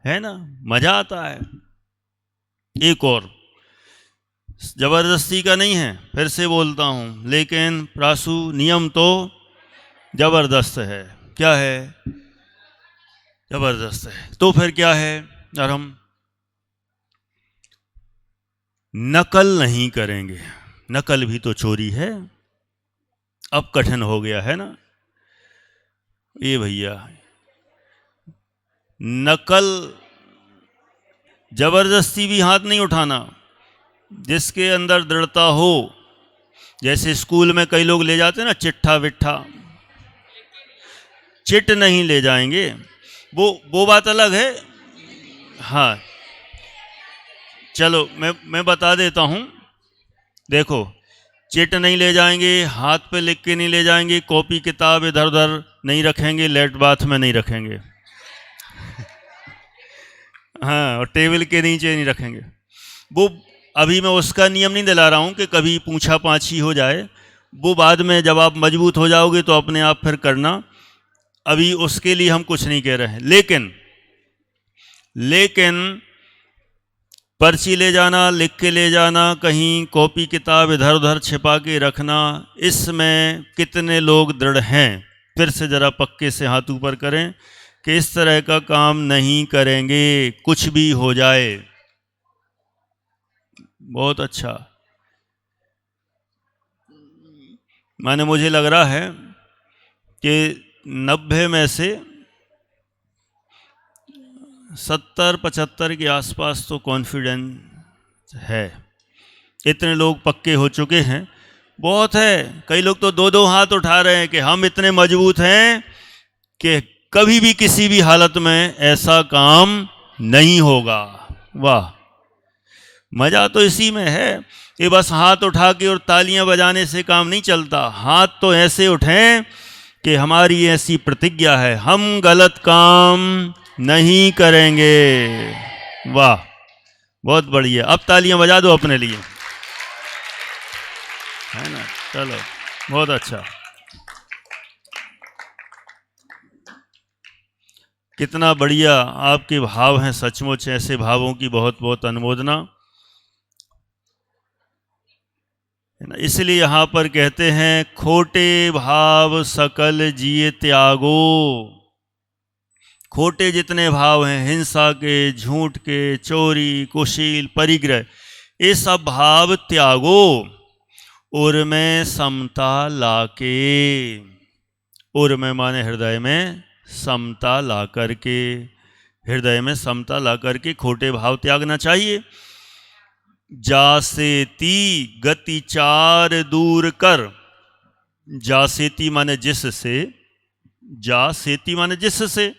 है ना? मजा आता है। एक और, जबरदस्ती का नहीं है, फिर से बोलता हूँ, लेकिन प्रासु नियम तो जबरदस्त है। क्या है? जबरदस्त है। तो फिर क्या है? और हम नकल नहीं करेंगे। नकल भी तो चोरी है। अब कठिन हो गया है ना ये भैया। नकल, जबरदस्ती भी हाथ नहीं उठाना। जिसके अंदर दृढ़ता हो, जैसे स्कूल में कई लोग ले जाते हैं ना चिट्ठा विट्ठा, चिट नहीं ले जाएंगे, वो बात अलग है। हाँ चलो मैं बता देता हूँ। देखो चिट नहीं ले जाएंगे, हाथ पे लिख के नहीं ले जाएंगे, कॉपी किताब इधर उधर नहीं रखेंगे, लेट बाथ में नहीं रखेंगे हाँ, और टेबल के नीचे नहीं रखेंगे। वो अभी मैं उसका नियम नहीं दिला रहा हूँ कि कभी पूछा पाछी हो जाए, वो बाद में जब आप मजबूत हो जाओगे तो अपने आप फिर करना, अभी उसके लिए हम कुछ नहीं कह रहे हैं। लेकिन पर्ची ले जाना, लिख के ले जाना, कहीं कॉपी किताब इधर उधर छिपा के रखना, इसमें कितने लोग दृढ़ हैं? फिर से ज़रा पक्के से हाथ ऊपर करें कि इस तरह का काम नहीं करेंगे, कुछ भी हो जाए। बहुत अच्छा। माने मुझे लग रहा है कि 90 में से 70-75 के आसपास तो कॉन्फिडेंस है। इतने लोग पक्के हो चुके हैं, बहुत है। कई लोग तो 2-2 हाथ उठा रहे हैं कि हम इतने मजबूत हैं कि कभी भी किसी भी हालत में ऐसा काम नहीं होगा। वाह, मज़ा तो इसी में है। ये बस हाथ उठा के और तालियां बजाने से काम नहीं चलता। हाथ तो ऐसे उठें कि हमारी ऐसी प्रतिज्ञा है, हम गलत काम नहीं करेंगे। वाह, बहुत बढ़िया। अब तालियां बजा दो अपने लिए, है ना। चलो, बहुत अच्छा। कितना बढ़िया आपके भाव हैं, सचमुच ऐसे भावों की बहुत बहुत अनुमोदना, है ना। इसलिए यहाँ पर कहते हैं खोटे भाव सकल जिए त्यागो। खोटे जितने भाव हैं, हिंसा के, झूठ के, चोरी, कुशील, परिग्रह, ये सब भाव त्यागो। उर में समता लाके, उर में माने हृदय में समता ला करके, हृदय में समता ला करके खोटे भाव त्यागना चाहिए। जासेती गति चार दूर कर, जासेती माने जिससे, जासेती माने जिससे,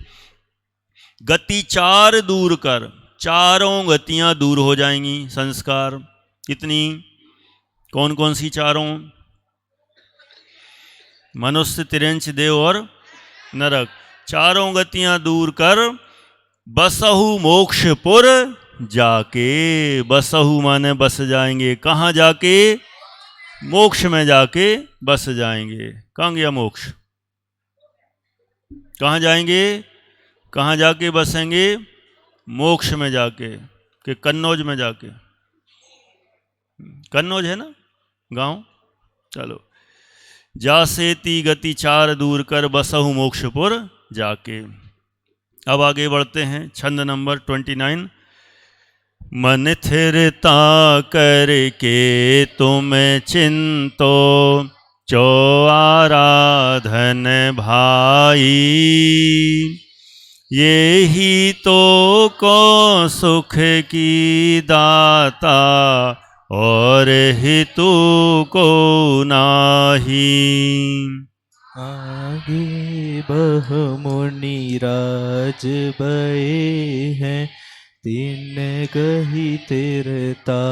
गति चार दूर कर, चारों गतियां दूर हो जाएंगी। संस्कार कितनी, कौन कौन सी चारों? मनुष्य, तिरंच, देव और नरक। चारों गतियां दूर कर, बसहु मोक्षपुर जाके। बसहु माने बस जाएंगे, कहाँ जाके? मोक्ष में जाके बस जाएंगे। कहाँ गया मोक्ष? कहाँ जाएंगे? कहाँ जाके बसेंगे? मोक्ष में जाके, कि कन्नौज में जाके। कन्नौज है ना गांव। चलो, जासेती गति चार दूर कर, बसहु मोक्षपुर जाके। अब आगे बढ़ते हैं, छंद नंबर 29। मन थिरता करके तुम चिंतो, चो आराधन भाई। ये ही तो को सुख की दाता, और हितु को नाही। आगे बह मुनि राज बए हैं, तीन गही तिरता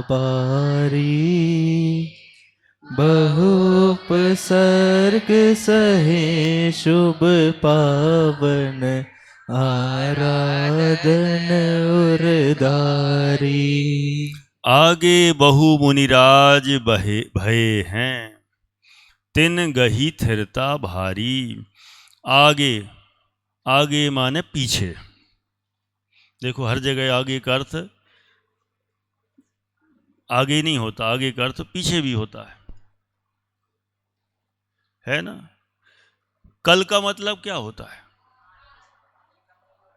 बारी। बहुपसर्ग सहे शुभ पावन, आराधन उरदारी। आगे बहु मुनिराज भये हैं, तिन गही थिरता भारी। आगे, आगे माने पीछे। देखो हर जगह आगे का अर्थ आगे नहीं होता, आगे का अर्थ पीछे भी होता है ना। कल का मतलब क्या होता है?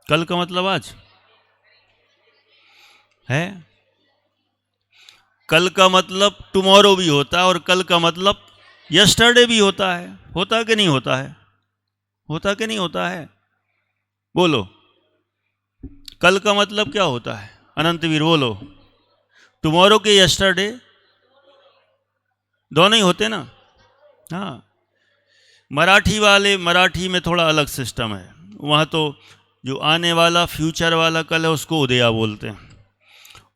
कल का मतलब आज है। कल का मतलब टुमारो भी होता है, और कल का मतलब यस्टरडे भी होता है। होता कि नहीं होता है? होता कि नहीं होता है? बोलो, कल का मतलब क्या होता है? अनंतवीर बोलो। टुमारो के यस्टरडे दोनों ही होते ना। हाँ, मराठी वाले, मराठी में थोड़ा अलग सिस्टम है। वहाँ तो जो आने वाला फ्यूचर वाला कल है उसको उदया बोलते हैं,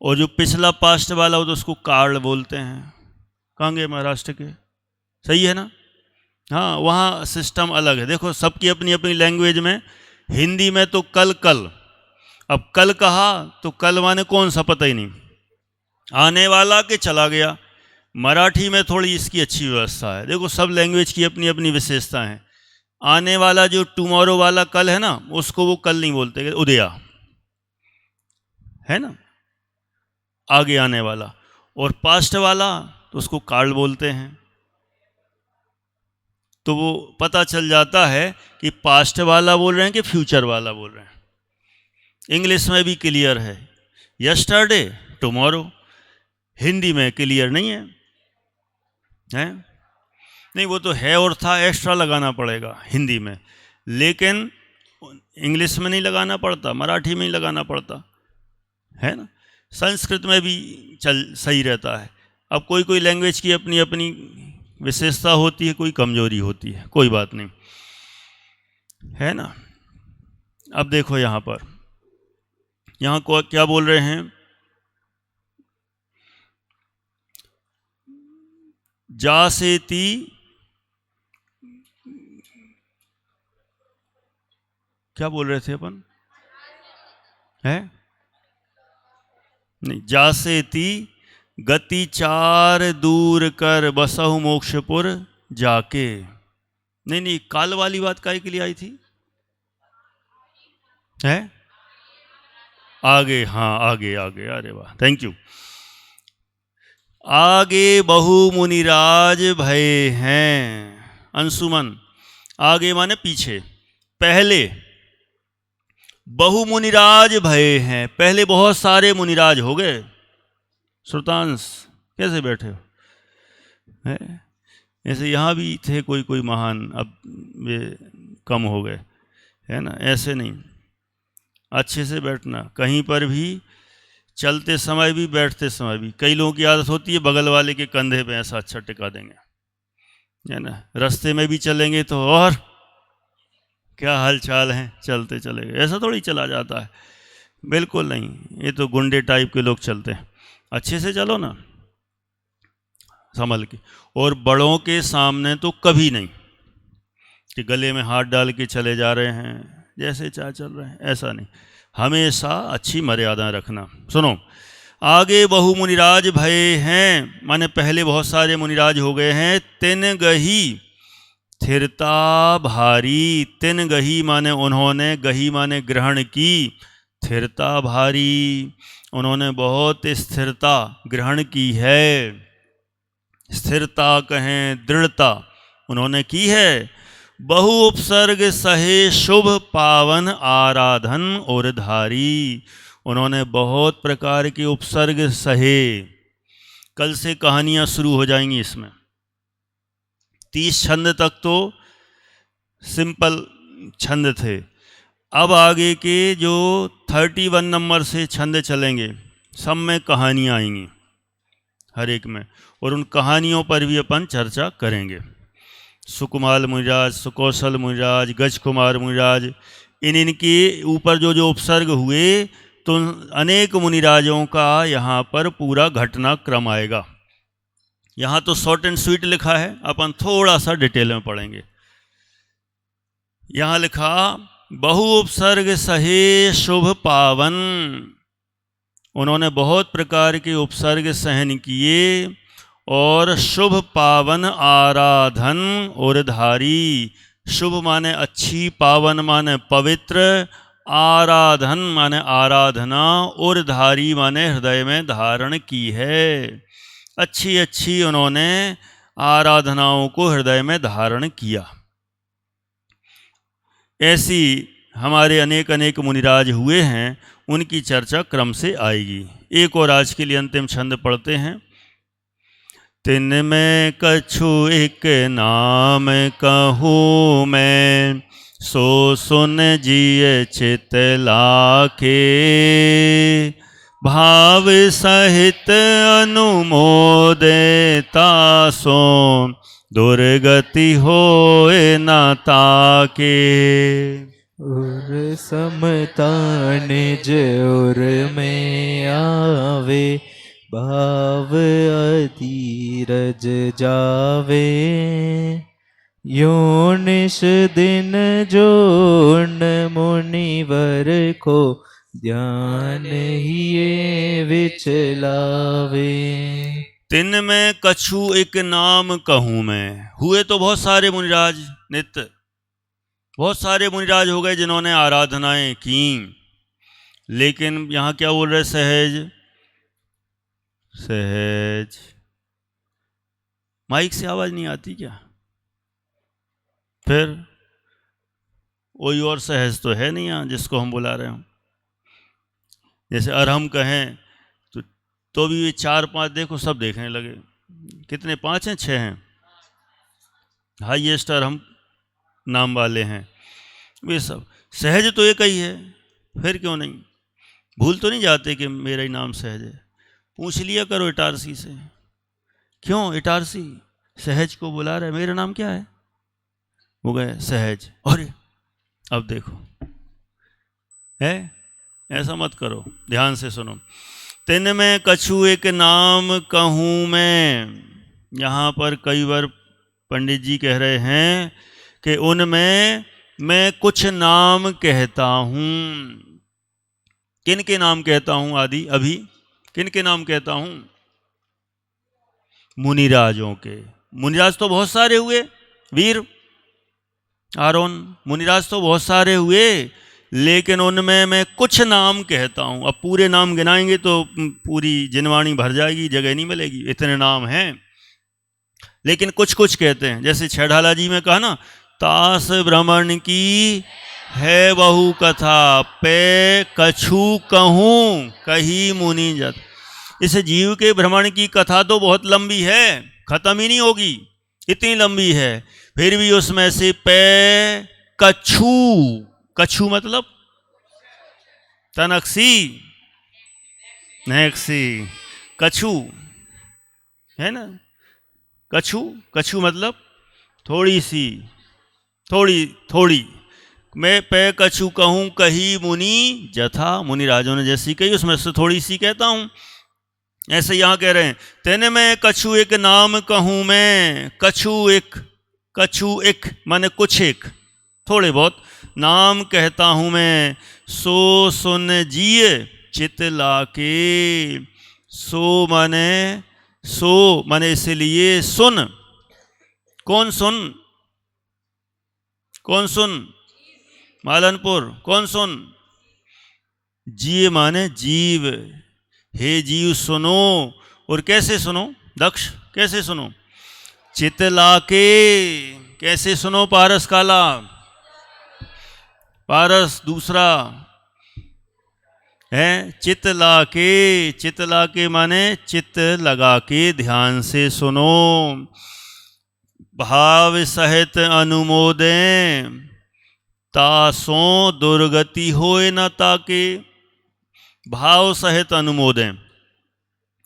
और जो पिछला पास्ट वाला हो तो उसको काल बोलते हैं। कहाँ गए महाराष्ट्र के? सही है ना। हाँ, वहाँ सिस्टम अलग है। देखो सबकी अपनी अपनी लैंग्वेज में। हिंदी में तो कल कल, अब कल कहा तो कल माने कौन सा पता ही नहीं, आने वाला के चला गया। मराठी में थोड़ी इसकी अच्छी व्यवस्था है। देखो सब लैंग्वेज की अपनी अपनी विशेषता है। आने वाला जो टुमारो वाला कल है ना, उसको वो कल नहीं बोलते, उदया है ना, आगे आने वाला। और पास्ट वाला तो उसको काल बोलते हैं। तो वो पता चल जाता है कि पास्ट वाला बोल रहे हैं कि फ्यूचर वाला बोल रहे हैं। इंग्लिश में भी क्लियर है, यस्टरडे, टुमारो। हिंदी में क्लियर नहीं है, हैं? नहीं, वो तो है और था, एक्स्ट्रा लगाना पड़ेगा हिंदी में, लेकिन इंग्लिश में नहीं लगाना पड़ता, मराठी में ही लगाना पड़ता है ना। संस्कृत में भी सही रहता है। अब कोई कोई लैंग्वेज की अपनी अपनी विशेषता होती है, कोई कमजोरी होती है, कोई बात नहीं, है ना। अब देखो यहाँ पर, यहाँ को क्या बोल रहे हैं? जासेती, क्या बोल रहे थे अपन, है नहीं, जासेती गति चार दूर कर बसहु मोक्षपुर जाके। नहीं नहीं, काल वाली बात काहे के लिए आई थी, है आगे, हाँ आगे आगे, अरे वाह, थैंक यू। आगे बहु मुनिराज भय हैं, अंशुमन, आगे माने पीछे, पहले बहु मुनिराज भय हैं, पहले बहुत सारे मुनिराज हो गए। श्रुतांश कैसे बैठे हो, है ऐसे यहाँ भी थे कोई कोई महान, अब वे कम हो गए, है ना, ऐसे नहीं, अच्छे से बैठना, कहीं पर भी चलते समय भी बैठते समय भी। कई लोगों की आदत होती है बगल वाले के कंधे पे ऐसा अच्छा टिका देंगे, है ना, रास्ते में भी चलेंगे तो और क्या हाल चाल है, चलते चले गए, ऐसा थोड़ी चला जाता है, बिल्कुल नहीं, ये तो गुंडे टाइप के लोग चलते हैं। अच्छे से चलो ना, संभल के, और बड़ों के सामने तो कभी नहीं कि गले में हाथ डाल के चले जा रहे हैं जैसे चाह चल रहे हैं, ऐसा नहीं, हमेशा अच्छी मर्यादा रखना। सुनो, आगे बहु मुनिराज भय हैं, माने पहले बहुत सारे मुनिराज हो गए हैं। तिन गही स्थिरता भारी, तिन गही माने उन्होंने, गही माने ग्रहण की, स्थिरता भारी, उन्होंने बहुत स्थिरता ग्रहण की है। स्थिरता कहें दृढ़ता उन्होंने की है। बहु उपसर्ग सहे शुभ पावन आराधन और धारी, उन्होंने बहुत प्रकार के उपसर्ग सहे। कल से कहानियां शुरू हो जाएंगी इसमें। 30 छंद तक तो सिंपल छंद थे, अब आगे के जो 31 नंबर से छंद चलेंगे सब में कहानियां आएंगी हर एक में, और उन कहानियों पर भी अपन चर्चा करेंगे। सुकुमाल मुनिराज, सुकौशल मुनिराज, गज कुमार मुनिराज, इनके ऊपर जो जो उपसर्ग हुए, तो अनेक मुनिराजों का यहाँ पर पूरा घटनाक्रम आएगा। यहाँ तो शॉर्ट एंड स्वीट लिखा है, अपन थोड़ा सा डिटेल में पढ़ेंगे। यहाँ लिखा बहु उपसर्ग सहे शुभ पावन, उन्होंने बहुत प्रकार के उपसर्ग सहन किए, और शुभ पावन आराधन और धारी, शुभ माने अच्छी, पावन माने पवित्र, आराधन माने आराधना, और धारी माने हृदय में धारण की है। अच्छी अच्छी उन्होंने आराधनाओं को हृदय में धारण किया। ऐसी हमारे अनेक अनेक मुनिराज हुए हैं, उनकी चर्चा क्रम से आएगी। एक और आज के लिए अंतिम छंद पढ़ते हैं। तिन में कछु एक नाम कहूँ मैं, सो सुन जिय चित लाखे, भाव सहित अनुमोदता सो, दुर्गति होए न ताके। उर समता निज उर में आवे, भाव अधीरज जावे, यो निश दिन जोन मुनिवर को, ध्यान हिये विचलावे। तिन में कछु एक नाम कहूँ मैं, हुए तो बहुत सारे मुनिराज, नित्य बहुत सारे मुनिराज हो गए जिन्होंने आराधनाएं की, लेकिन यहाँ क्या बोल रहे, सहज सहज। माइक से आवाज नहीं आती क्या? फिर कोई और सहज तो है नहीं यहाँ जिसको हम बुला रहे हो। जैसे अरहम कहें तो भी ये 4-5 देखो सब देखने लगे, कितने 5 हैं 6 हैं, हाईएस्ट अरहम नाम वाले हैं, वे सब सहज तो एक ही है, फिर क्यों नहीं भूल तो नहीं जाते कि मेरा ही नाम सहज है। पूछ लिया करो इटारसी से, क्यों इटारसी सहज को बुला रहे, मेरा नाम क्या है? वो गए सहज, अरे अब देखो है, ऐसा मत करो, ध्यान से सुनो। तिन में कछु एक नाम कहूँ मैं, यहाँ पर कई बार पंडित जी कह रहे हैं कि उनमें मैं कुछ नाम कहता हूँ। किन के नाम कहता हूँ? आदि अभी किन के नाम कहता हूँ? मुनिराजों के। मुनिराज तो बहुत सारे हुए, वीर आरोन, मुनिराज तो बहुत सारे हुए, लेकिन उनमें मैं कुछ नाम कहता हूँ। अब पूरे नाम गिनाएंगे तो पूरी जिनवाणी भर जाएगी, जगह नहीं मिलेगी, इतने नाम हैं। लेकिन कुछ कुछ कहते हैं, जैसे छेढ़ाला जी में कहा ना, तास भ्रमण की है बहु कथा, पे कछु कहूँ कही मुनि जत। इस जीव के भ्रमण की कथा तो बहुत लंबी है, खत्म ही नहीं होगी, इतनी लंबी है। फिर भी उसमें से पे कछु, कछु मतलब तनक्सी नेक्सी, कछु है ना, कछु, कछु मतलब थोड़ी सी, थोड़ी थोड़ी। मैं पे कछु कहूँ कही मुनि जथा, मुनि राजों ने जैसी कही उसमें से थोड़ी सी कहता हूँ। ऐसे यहाँ कह रहे हैं, तेने मैं कछु एक नाम कहूँ मैं, कछु एक माने कुछ एक, थोड़े बहुत नाम कहता हूँ मैं। सो सुन जिए चित लाके, सो माने इसलिए सुन। कौन सुन? कौन सुन? मालनपुर। कौन सुन? जिए माने जीव। हे जीव सुनो। और कैसे सुनो? दक्ष कैसे सुनो? चित लाके। कैसे सुनो? पारस काला, पारस दूसरा है, चित लाके। चित लाके माने चित लगा के ध्यान से सुनो। भाव सहित अनुमोदें, तासों दुर्गति होए न ताके। भाव सहित अनुमोदें,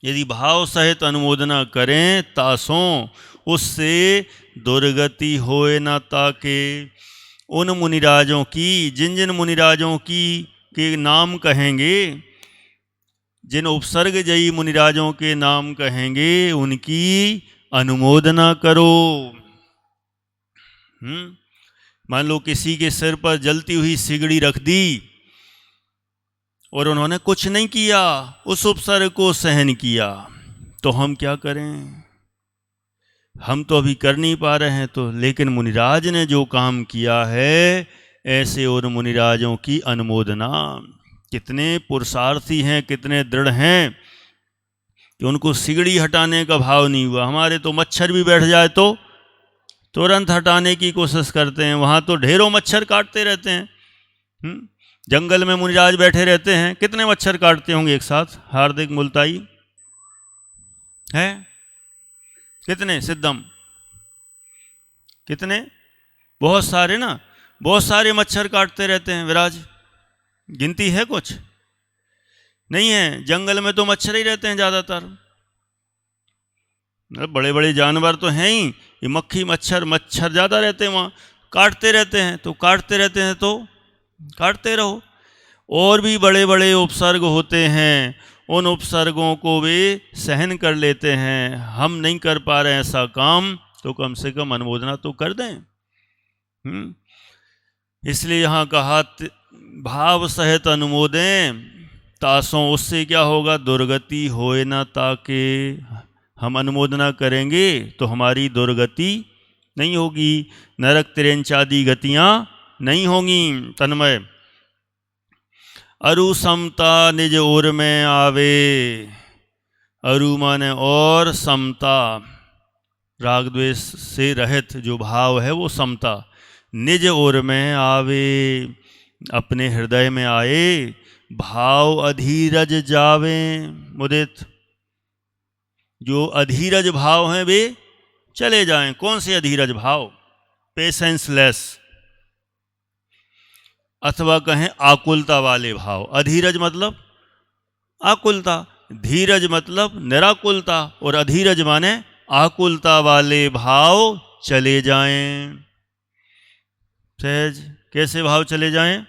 यदि भाव सहित अनुमोदना करें तासों, उससे दुर्गति होए न ताके। उन मुनिराजों की, जिन जिन मुनिराजों की के नाम कहेंगे, जिन उपसर्ग जयी मुनिराजों के नाम कहेंगे, उनकी अनुमोदना करो। मान लो किसी के सिर पर जलती हुई सिगड़ी रख दी और उन्होंने कुछ नहीं किया, उस उपसर्ग को सहन किया, तो हम क्या करें? हम तो अभी कर नहीं पा रहे हैं, तो लेकिन मुनिराज ने जो काम किया है, ऐसे और मुनिराजों की अनुमोदना। कितने पुरुषार्थी हैं, कितने दृढ़ हैं कि उनको सिगड़ी हटाने का भाव नहीं हुआ। हमारे तो मच्छर भी बैठ जाए तो तुरंत हटाने की कोशिश करते हैं, वहाँ तो ढेरों मच्छर काटते रहते हैं। जंगल में मुनिराज बैठे रहते हैं, कितने मच्छर काटते होंगे एक साथ? हार्दिक मुल्ताई है, कितने? सिद्धम कितने? बहुत सारे ना, बहुत सारे मच्छर काटते रहते हैं। विराज गिनती है कुछ? नहीं है। जंगल में तो मच्छर ही रहते हैं ज़्यादातर। बड़े बड़े जानवर तो हैं ही, ये मक्खी मच्छर ज़्यादा रहते हैं वहाँ, काटते रहते हैं। तो काटते रहते हैं तो काटते रहो। और भी बड़े बड़े उपसर्ग होते हैं, उन उपसर्गों को वे सहन कर लेते हैं। हम नहीं कर पा रहे हैं ऐसा काम, तो कम से कम अनुमोदना तो कर दें। इसलिए यहाँ कहा भाव सहित अनुमोदें तासों, उससे क्या होगा? दुर्गति होए ना ताके। हम अनुमोदना करेंगे तो हमारी दुर्गति नहीं होगी, नरक तिरेंच आदि गतियाँ नहीं होंगी। तन्मय अरु समता निज ओर में आवे, अरु माने और, समता राग द्वेष से रहित जो भाव है वो समता। निज ओर में आवे, अपने हृदय में आए। भाव अधीरज जावे मुदित, जो अधीरज भाव हैं वे चले जाएं। कौन से अधीरज भाव? पेशेंसलेस, अथवा कहें आकुलता वाले भाव। अधीरज मतलब आकुलता, धीरज मतलब निराकुलता, और अधीरज माने आकुलता वाले भाव चले जाएं। सहज कैसे भाव चले जाएं?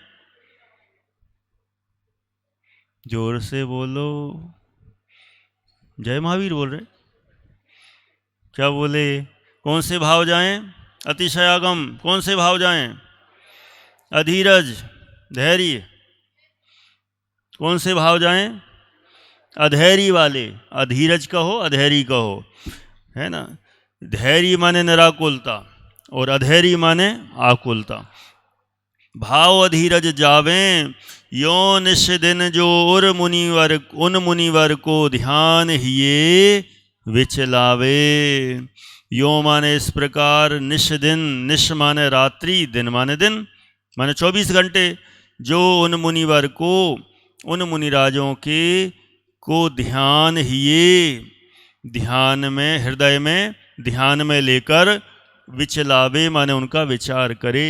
जोर से बोलो। जय महावीर बोल रहे। क्या बोले? कौन से भाव जाएं? अतिशयागम। कौन से भाव जाएं? अधीरज, धैर्य। कौन से भाव जाएं? अधैर्य वाले। अधीरज कहो, अधैर्य कहो, है ना। धैर्य माने निराकुलता और अधैर्य माने आकुलता। भाव अधीरज जावें यो निश दिन जो उन मुनिवर को ध्यान हिये विचलावे। यो माने इस प्रकार, निश दिन, निश माने रात्रि, दिन माने दिन, माने 24 घंटे। जो उन मुनिवर को, उन मुनिराजों के को ध्यान हिये, ध्यान में, हृदय में, ध्यान में लेकर, विचलावे माने उनका विचार करे।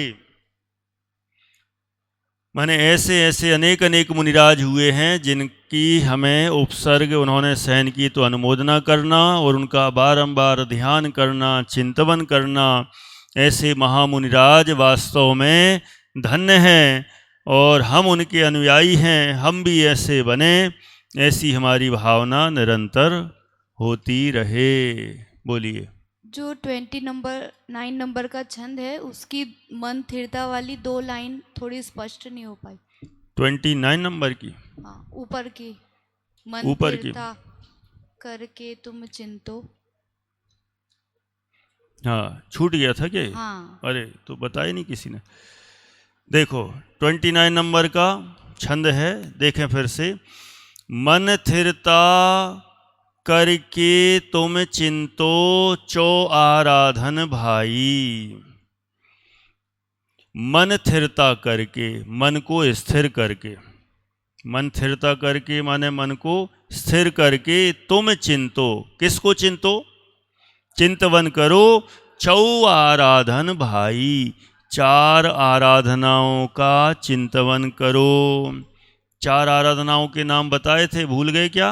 माने ऐसे ऐसे अनेक अनेक मुनिराज हुए हैं जिनकी हमें उपसर्ग उन्होंने सहन की तो अनुमोदना करना और उनका बारंबार ध्यान करना, चिंतवन करना। ऐसे महामुनिराज वास्तव में धन्य हैं और हम उनके अनुयायी हैं। हम भी ऐसे बने, ऐसी हमारी भावना निरंतर होती रहे। बोलिए। जो 9 नंबर का छंद है उसकी मन थिरता वाली 2 लाइन थोड़ी स्पष्ट नहीं हो पाई। 29 नंबर की? हाँ, ऊपर की। मन ऊपर की थिरता करके तुम चिंतो। हाँ, छूट गया था क्या? हाँ। अरे तो बताया नहीं किसी ने। देखो 29 नंबर का छंद है, देखें फिर से। मन थिरता करके तुम चिंतो चो आराधन भाई। मन थिरता करके, मन को स्थिर करके, मन थिरता करके माने मन को स्थिर करके, तुम चिंतो, किसको चिंतो? चिंतवन करो चौ आराधन भाई, 4 आराधनाओं का चिंतवन करो। 4 आराधनाओं के नाम बताए थे, भूल गए क्या?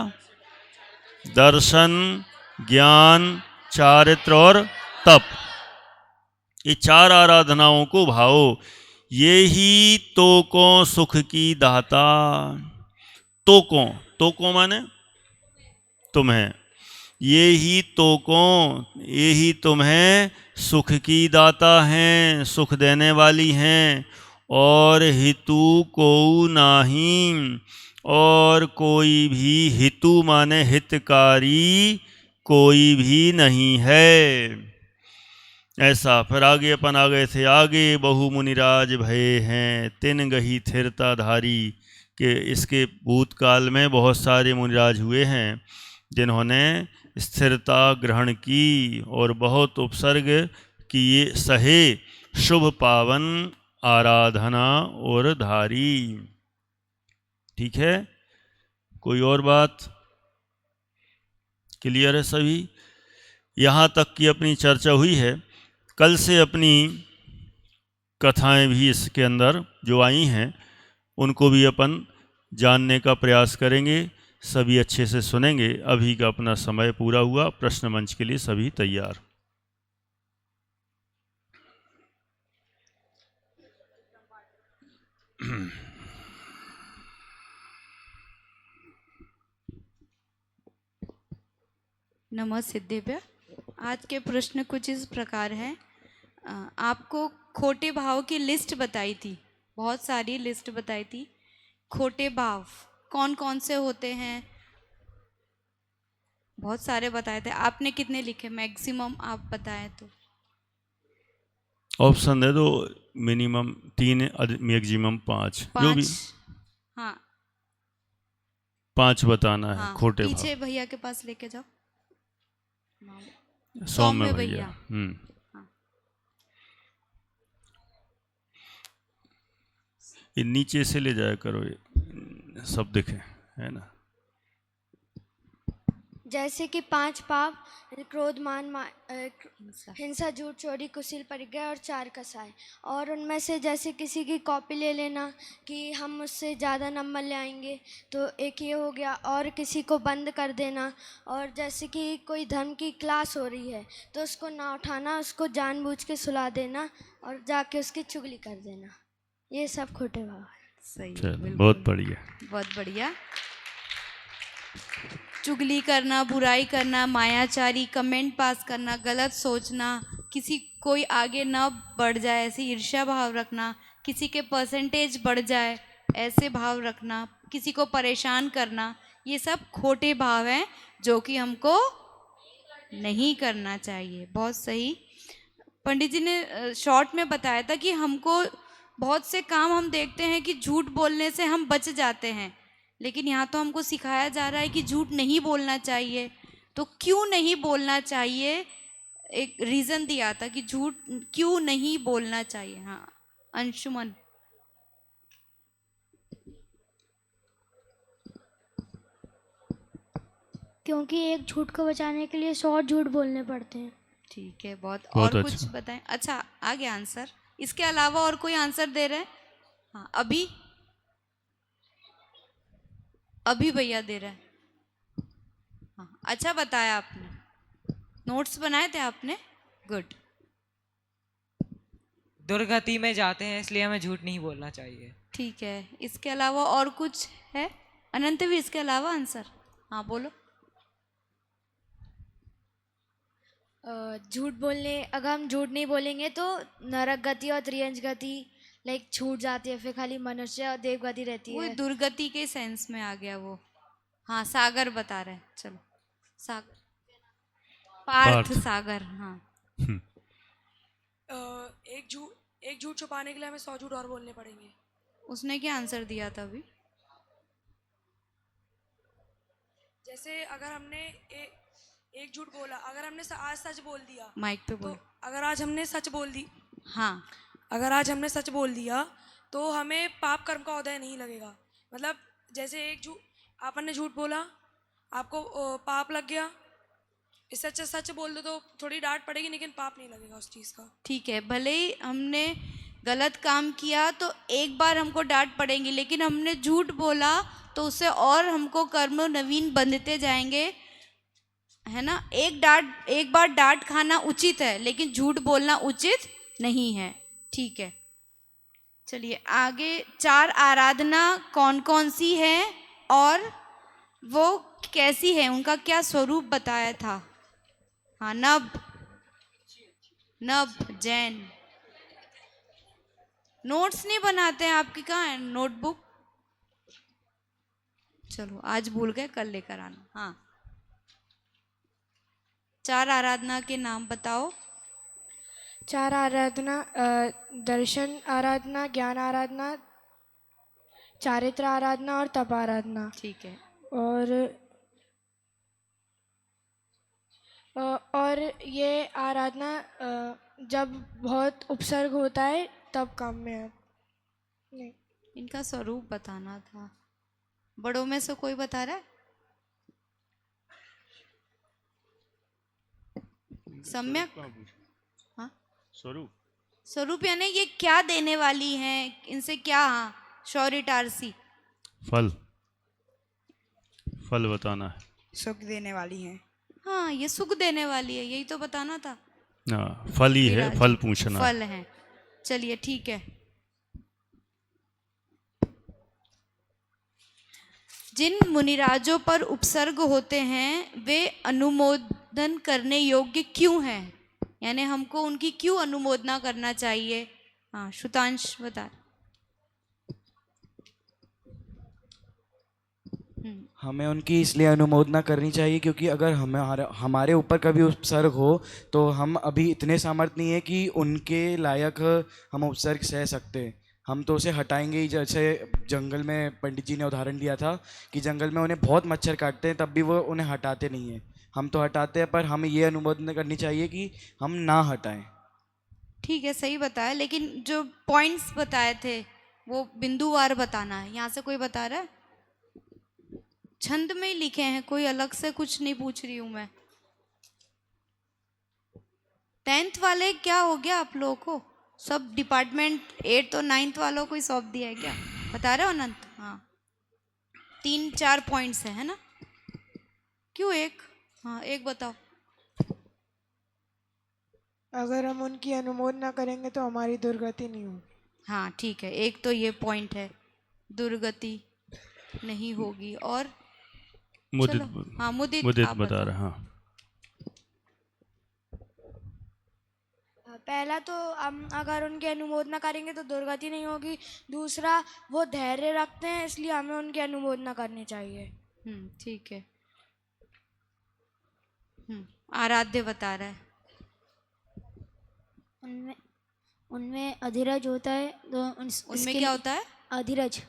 दर्शन, ज्ञान, चारित्र और तप। ये 4 आराधनाओं को भाओ। ये ही तो को सुख की दाता। तो को माने तुम्हें। ये ही तो को, ये ही तुम्हें सुख की दाता हैं, सुख देने वाली हैं। और हितु को नाही, और कोई भी, हितु माने हितकारी, कोई भी नहीं है। ऐसा। फिर आगे अपन आ गए थे, आगे बहु मुनिराज भये हैं तिन गही थिरता धारी, के इसके भूतकाल में बहुत सारे मुनिराज हुए हैं जिन्होंने स्थिरता ग्रहण की और बहुत उपसर्ग किए, सहे शुभ पावन आराधना और धारी। ठीक है, कोई और बात? क्लियर है सभी? यहाँ तक की अपनी चर्चा हुई है। कल से अपनी कथाएं भी इसके अंदर जो आई हैं उनको भी अपन जानने का प्रयास करेंगे, सभी अच्छे से सुनेंगे। अभी का अपना समय पूरा हुआ, प्रश्न मंच के लिए सभी तैयार। नमस्ते सिद्धिव्य। आज के प्रश्न कुछ इस प्रकार हैं। आपको खोटे भाव की लिस्ट बताई थी, बहुत सारी लिस्ट बताई थी। खोटे भाव कौन कौन से होते हैं, बहुत सारे बताए थे। आपने कितने लिखे मैक्सिमम आप बताएं तो? ऑप्शन दे दो। मिनिमम 3, मैक्सिमम 5, जो भी। 5। हाँ 5 बताना है। हाँ, खोटे पीछे भाव। भैया के पास लेके जाओ। सौम्य भैया। हाँ। ये नीचे से ले जाया करो, ये सब दिखे, है ना। जैसे कि 5 पाप, क्रोध, मान, हिंसा, झूठ, चोरी, कुशील, परिग्रह और 4 कसाय। और उनमें से जैसे किसी की कॉपी ले लेना कि हम उससे ज़्यादा नंबर ले आएंगे, तो एक ये हो गया। और किसी को बंद कर देना, और जैसे कि कोई धर्म की क्लास हो रही है तो उसको ना उठाना, उसको जानबूझ के सुला देना और जाके उसकी चुगली कर देना। ये सब खोटे भाव है। सही, चलो, बिल्कुल। बहुत बढ़िया, बहुत बढ़िया। चुगली करना, बुराई करना, मायाचारी, कमेंट पास करना, गलत सोचना, किसी कोई आगे ना बढ़ जाए ऐसी ईर्ष्या भाव रखना, किसी के परसेंटेज बढ़ जाए ऐसे भाव रखना, किसी को परेशान करना, ये सब खोटे भाव हैं जो कि हमको नहीं करना चाहिए। बहुत सही। पंडित जी ने शॉर्ट में बताया था कि हमको बहुत से काम हम देखते हैं कि झूठ बोलने से हम बच जाते हैं, लेकिन यहाँ तो हमको सिखाया जा रहा है कि झूठ नहीं बोलना चाहिए। तो क्यों नहीं बोलना चाहिए, एक रीज़न दिया था कि झूठ क्यों नहीं बोलना चाहिए। हाँ अंशुमन। क्योंकि एक झूठ को बचाने के लिए 100 झूठ बोलने पड़ते हैं। ठीक है, बहुत बहुत और अच्छा। कुछ बताएं। अच्छा आ गया आंसर, इसके अलावा और कोई आंसर दे रहे हैं? हाँ अभी भैया दे रहे हैं। हाँ अच्छा बताया आपने, नोट्स बनाए थे आपने, गुड। दुर्गति में जाते हैं इसलिए हमें झूठ नहीं बोलना चाहिए। ठीक है, इसके अलावा और कुछ है? अनंत भी इसके अलावा आंसर? हाँ बोलो। झूठ बोलने, अगर हम झूठ नहीं बोलेंगे तो नरक गति और त्रियंज गति लाइक छूट जाती है, फिर खाली मनुष्य और देव गति रहती वो है। दुर्गति के सेंस में आ गया वो। हाँ सागर बता रहे हैं, चलो सागर, पार्थ सागर। हाँ एक झूठ छुपाने के लिए हमें 100 झूठ और बोलने पड़ेंगे। उसने क्या आंसर दिया था अभी? जैसे अगर हमने एक झूठ बोला, अगर हमने आज सच बोल दिया, माइक पे तो बोलो। अगर आज हमने सच बोल दी, हाँ अगर आज हमने सच बोल दिया तो हमें पाप कर्म का उदय नहीं लगेगा। मतलब जैसे एक झूठ, आपने झूठ बोला, आपको पाप लग गया, इससे अच्छा सच बोल दो तो थोड़ी डांट पड़ेगी लेकिन पाप नहीं लगेगा उस चीज़ का। ठीक है, भले ही हमने गलत काम किया तो एक बार हमको डांट पड़ेगी, लेकिन हमने झूठ बोला तो उससे और हमको कर्म नवीन बंधते जाएंगे, है ना। एक बार डांट खाना उचित है, लेकिन झूठ बोलना उचित नहीं है। ठीक है, चलिए आगे। 4 आराधना कौन कौन सी है और वो कैसी है, उनका क्या स्वरूप बताया था? हाँ नभ जैन। नोट्स नहीं बनाते हैं आपकी, कहाँ है नोटबुक? चलो आज भूल गए, कल लेकर आना। हाँ 4 आराधना के नाम बताओ। 4 आराधना, दर्शन आराधना, ज्ञान आराधना, चारित्र आराधना और तप आराधना। ठीक है, और ये आराधना जब बहुत उपसर्ग होता है तब काम में है। नहीं, इनका स्वरूप बताना था। बड़ों में से कोई बता रहा है? सम्यक। हाँ स्वरूप यानी ये क्या देने वाली हैं, इनसे क्या? हाँ शौरिटारसी, फल बताना है। सुख देने वाली हैं। हाँ ये सुख देने वाली है, यही तो बताना था। हाँ फल ही है, विराज, फल पूछना। फल है। चलिए ठीक है। जिन मुनिराजों पर उपसर्ग होते हैं वे अनुमोदन करने योग्य क्यों हैं, यानी हमको उनकी क्यों अनुमोदना करना चाहिए? हाँ श्रुतांश बता। हमें उनकी इसलिए अनुमोदना करनी चाहिए क्योंकि अगर हमारे ऊपर कभी उपसर्ग हो तो हम अभी इतने सामर्थ्य नहीं है कि उनके लायक हम उपसर्ग सह सकते हैं। हम तो उसे हटाएंगे ही। जैसे जंगल में पंडित जी ने उदाहरण दिया था कि जंगल में उन्हें बहुत मच्छर काटते हैं तब भी वो उन्हें हटाते नहीं हैं। हम तो हटाते हैं, पर हमें ये अनुमोदन करनी चाहिए कि हम ना हटाएं। ठीक है सही बताया, लेकिन जो पॉइंट्स बताए थे वो बिंदुवार बताना है। यहाँ से कोई बता रहा है? छंद में ही लिखे हैं, कोई अलग से कुछ नहीं पूछ रही हूं मैं। 10th वाले क्या हो गया आप लोगों को? सब डिपार्टमेंट 8th और 9th वालों को ही सौंप दिया है क्या? बता रहे हो अनंत? हाँ 3-4 पॉइंट्स है ना? क्यों एक? हाँ एक बताओ। अगर हम उनकी अनुमोदना करेंगे तो हमारी दुर्गति नहीं होगी। हाँ ठीक है, एक तो ये पॉइंट है, दुर्गति नहीं होगी। और मुदित चलो हाँ मुदित मुदित आप बता बताओ। रहा हाँ। पहला तो हम अगर उनकी अनुमोदना करेंगे तो दुर्गति नहीं होगी। दूसरा, वो धैर्य रखते हैं इसलिए हमें उनकी अनुमोदना करनी चाहिए। ठीक है। आराध्य बता रहा है। उनमें उनमें अधीरज होता है तो उनमें क्या होता है? अधीरज,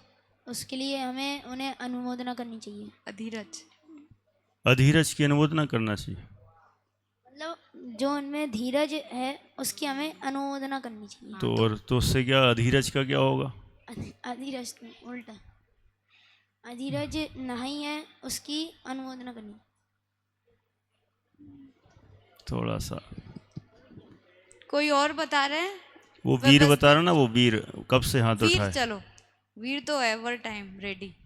उसके लिए हमें उन्हें अनुमोदना करनी चाहिए। अधीरज। अधीरज की अनुमोदना करना चाहिए। मतलब जो उनमें धीरज है उसकी हमें अनुमोदना करनी चाहिए। तो और तो उससे क्या अधीरज का क्या होगा? अधीरज उल्टा, अधीरज नहीं है उसकी अनुमोदना करनी। थोड़ा सा कोई और बता रहे हैं? वो वीर बता रहा ना, वो वीर कब से हाथ वीर, उठाए? चलो वीर तो एवर टाइम रेडी।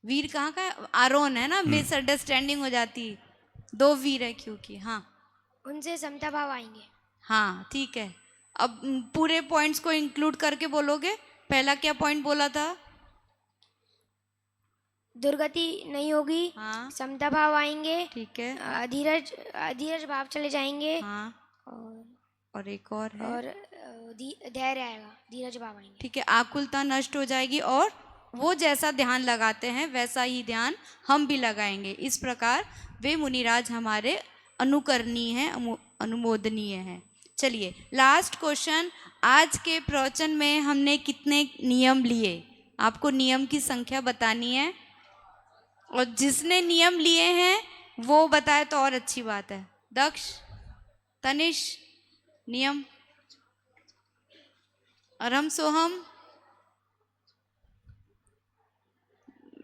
वीर कहाँ का है? आरोन है ना, मिसअंडरस्टैंडिंग हो जाती है। 2 वीर है क्योंकि। हाँ उनसे समता भाव आएंगे। हाँ ठीक है। अब पूरे पॉइंट्स को इंक्लूड करके बोलोगे। पहला क्या पॉइंट बोला था? दुर्गति नहीं होगी। हाँ समता भाव आएंगे। ठीक है। अधीरज भाव चले जाएंगे। हाँ और एक और है। और धैर्य आएगा, धीरज भाव आएंगे। ठीक है। आकुलता नष्ट हो जाएगी और वो जैसा ध्यान लगाते हैं वैसा ही ध्यान हम भी लगाएंगे। इस प्रकार वे मुनिराज हमारे अनुकरणीय हैं, अनुमोदनीय हैं। चलिए लास्ट क्वेश्चन। आज के प्रवचन में हमने कितने नियम लिए? आपको नियम की संख्या बतानी है और जिसने नियम लिए हैं वो बताए तो और अच्छी बात है। दक्ष, तनिष, नियम। अरम सोहम,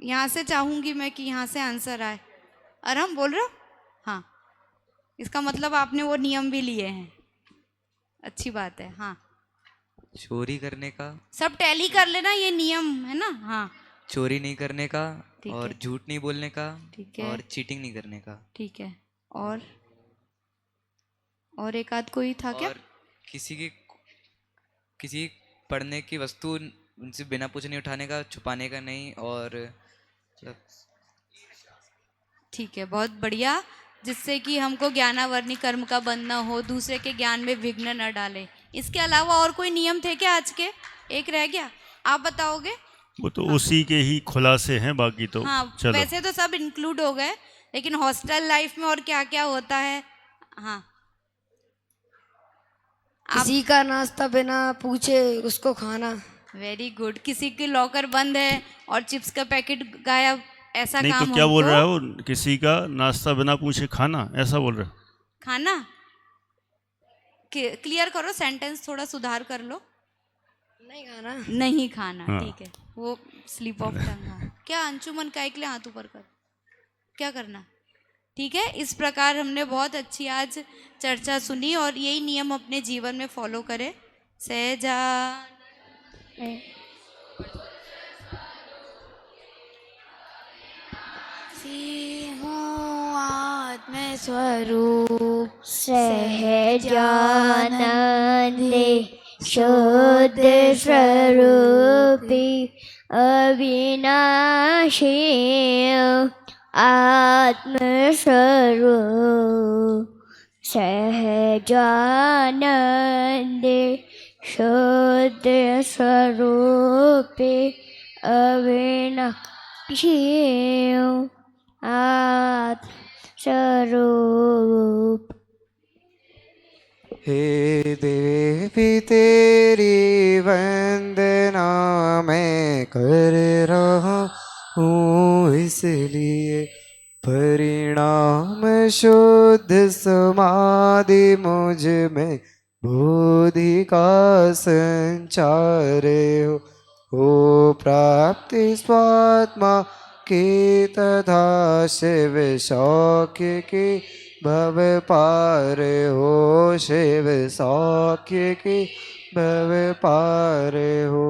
यहाँ से चाहूंगी मैं कि यहाँ से आंसर आए। अरम बोल रहे हो? हाँ, इसका मतलब आपने वो नियम भी लिए हैं। अच्छी बात है। हाँ चोरी करने का, सब टैली कर लेना, ये नियम है ना। हाँ चोरी नहीं करने का, ठीक और है। झूठ नहीं बोलने का, ठीक है। और चीटिंग नहीं करने का। ठीक है। और एक आध कोई था क्या? और किसी पढ़ने की वस्तु उनसे बिना पूछे नहीं उठाने का, छुपाने का नहीं, और मतलब ठीक है, बहुत बढ़िया। जिससे कि हमको ज्ञानावर्णी कर्म का बंध न हो, दूसरे के ज्ञान में विघ्न न डाले। इसके अलावा और कोई नियम थे क्या आज के? एक रह गया, आप बताओगे? वो तो उसी के ही खुलासे हैं, बाकी तो हाँ चलो। वैसे तो सब इंक्लूड हो गए, लेकिन हॉस्टल लाइफ में और क्या क्या होता है? हाँ किसी का नाश्ता बिना पूछे उसको खाना। Very good. किसी के लॉकर बंद है और चिप्स का पैकेट गायब, ऐसा नहीं काम तो क्या बोल हमको- रहा है वो? किसी का नाश्ता बिना पूछे खाना, ऐसा बोल रहा है? खाना क्लियर करो, सेंटेंस थोड़ा सुधार कर लो। नहीं खाना। नहीं खाना। हाँ। ठीक है, वो स्लिप ऑफ टंग। क्या अंशुमन का एक ले हाथ ऊपर कर, क्या करना? ठीक है। इस प्रकार हमने बहुत अच्छी आज चर्चा सुनी और यही नियम अपने जीवन में फॉलो करें। सहजा आत्मस्वरूप सहजानंदे शुद्ध स्वरूपी अविनाशी आत्मस्वरूप सहजानंदे शुद्ध स्वरूपी अविनाशी आत्मस्वरूप। हे देवी तेरी वंदना मैं कर रहा हूँ, इसलिए परिणाम शुद्ध समाधि मुझ में बोधि का संचार हो प्राप्ति स्वात्मा की तथा शिव सौख्य की भव पार हो, शिव सौख्य की भव पार हो।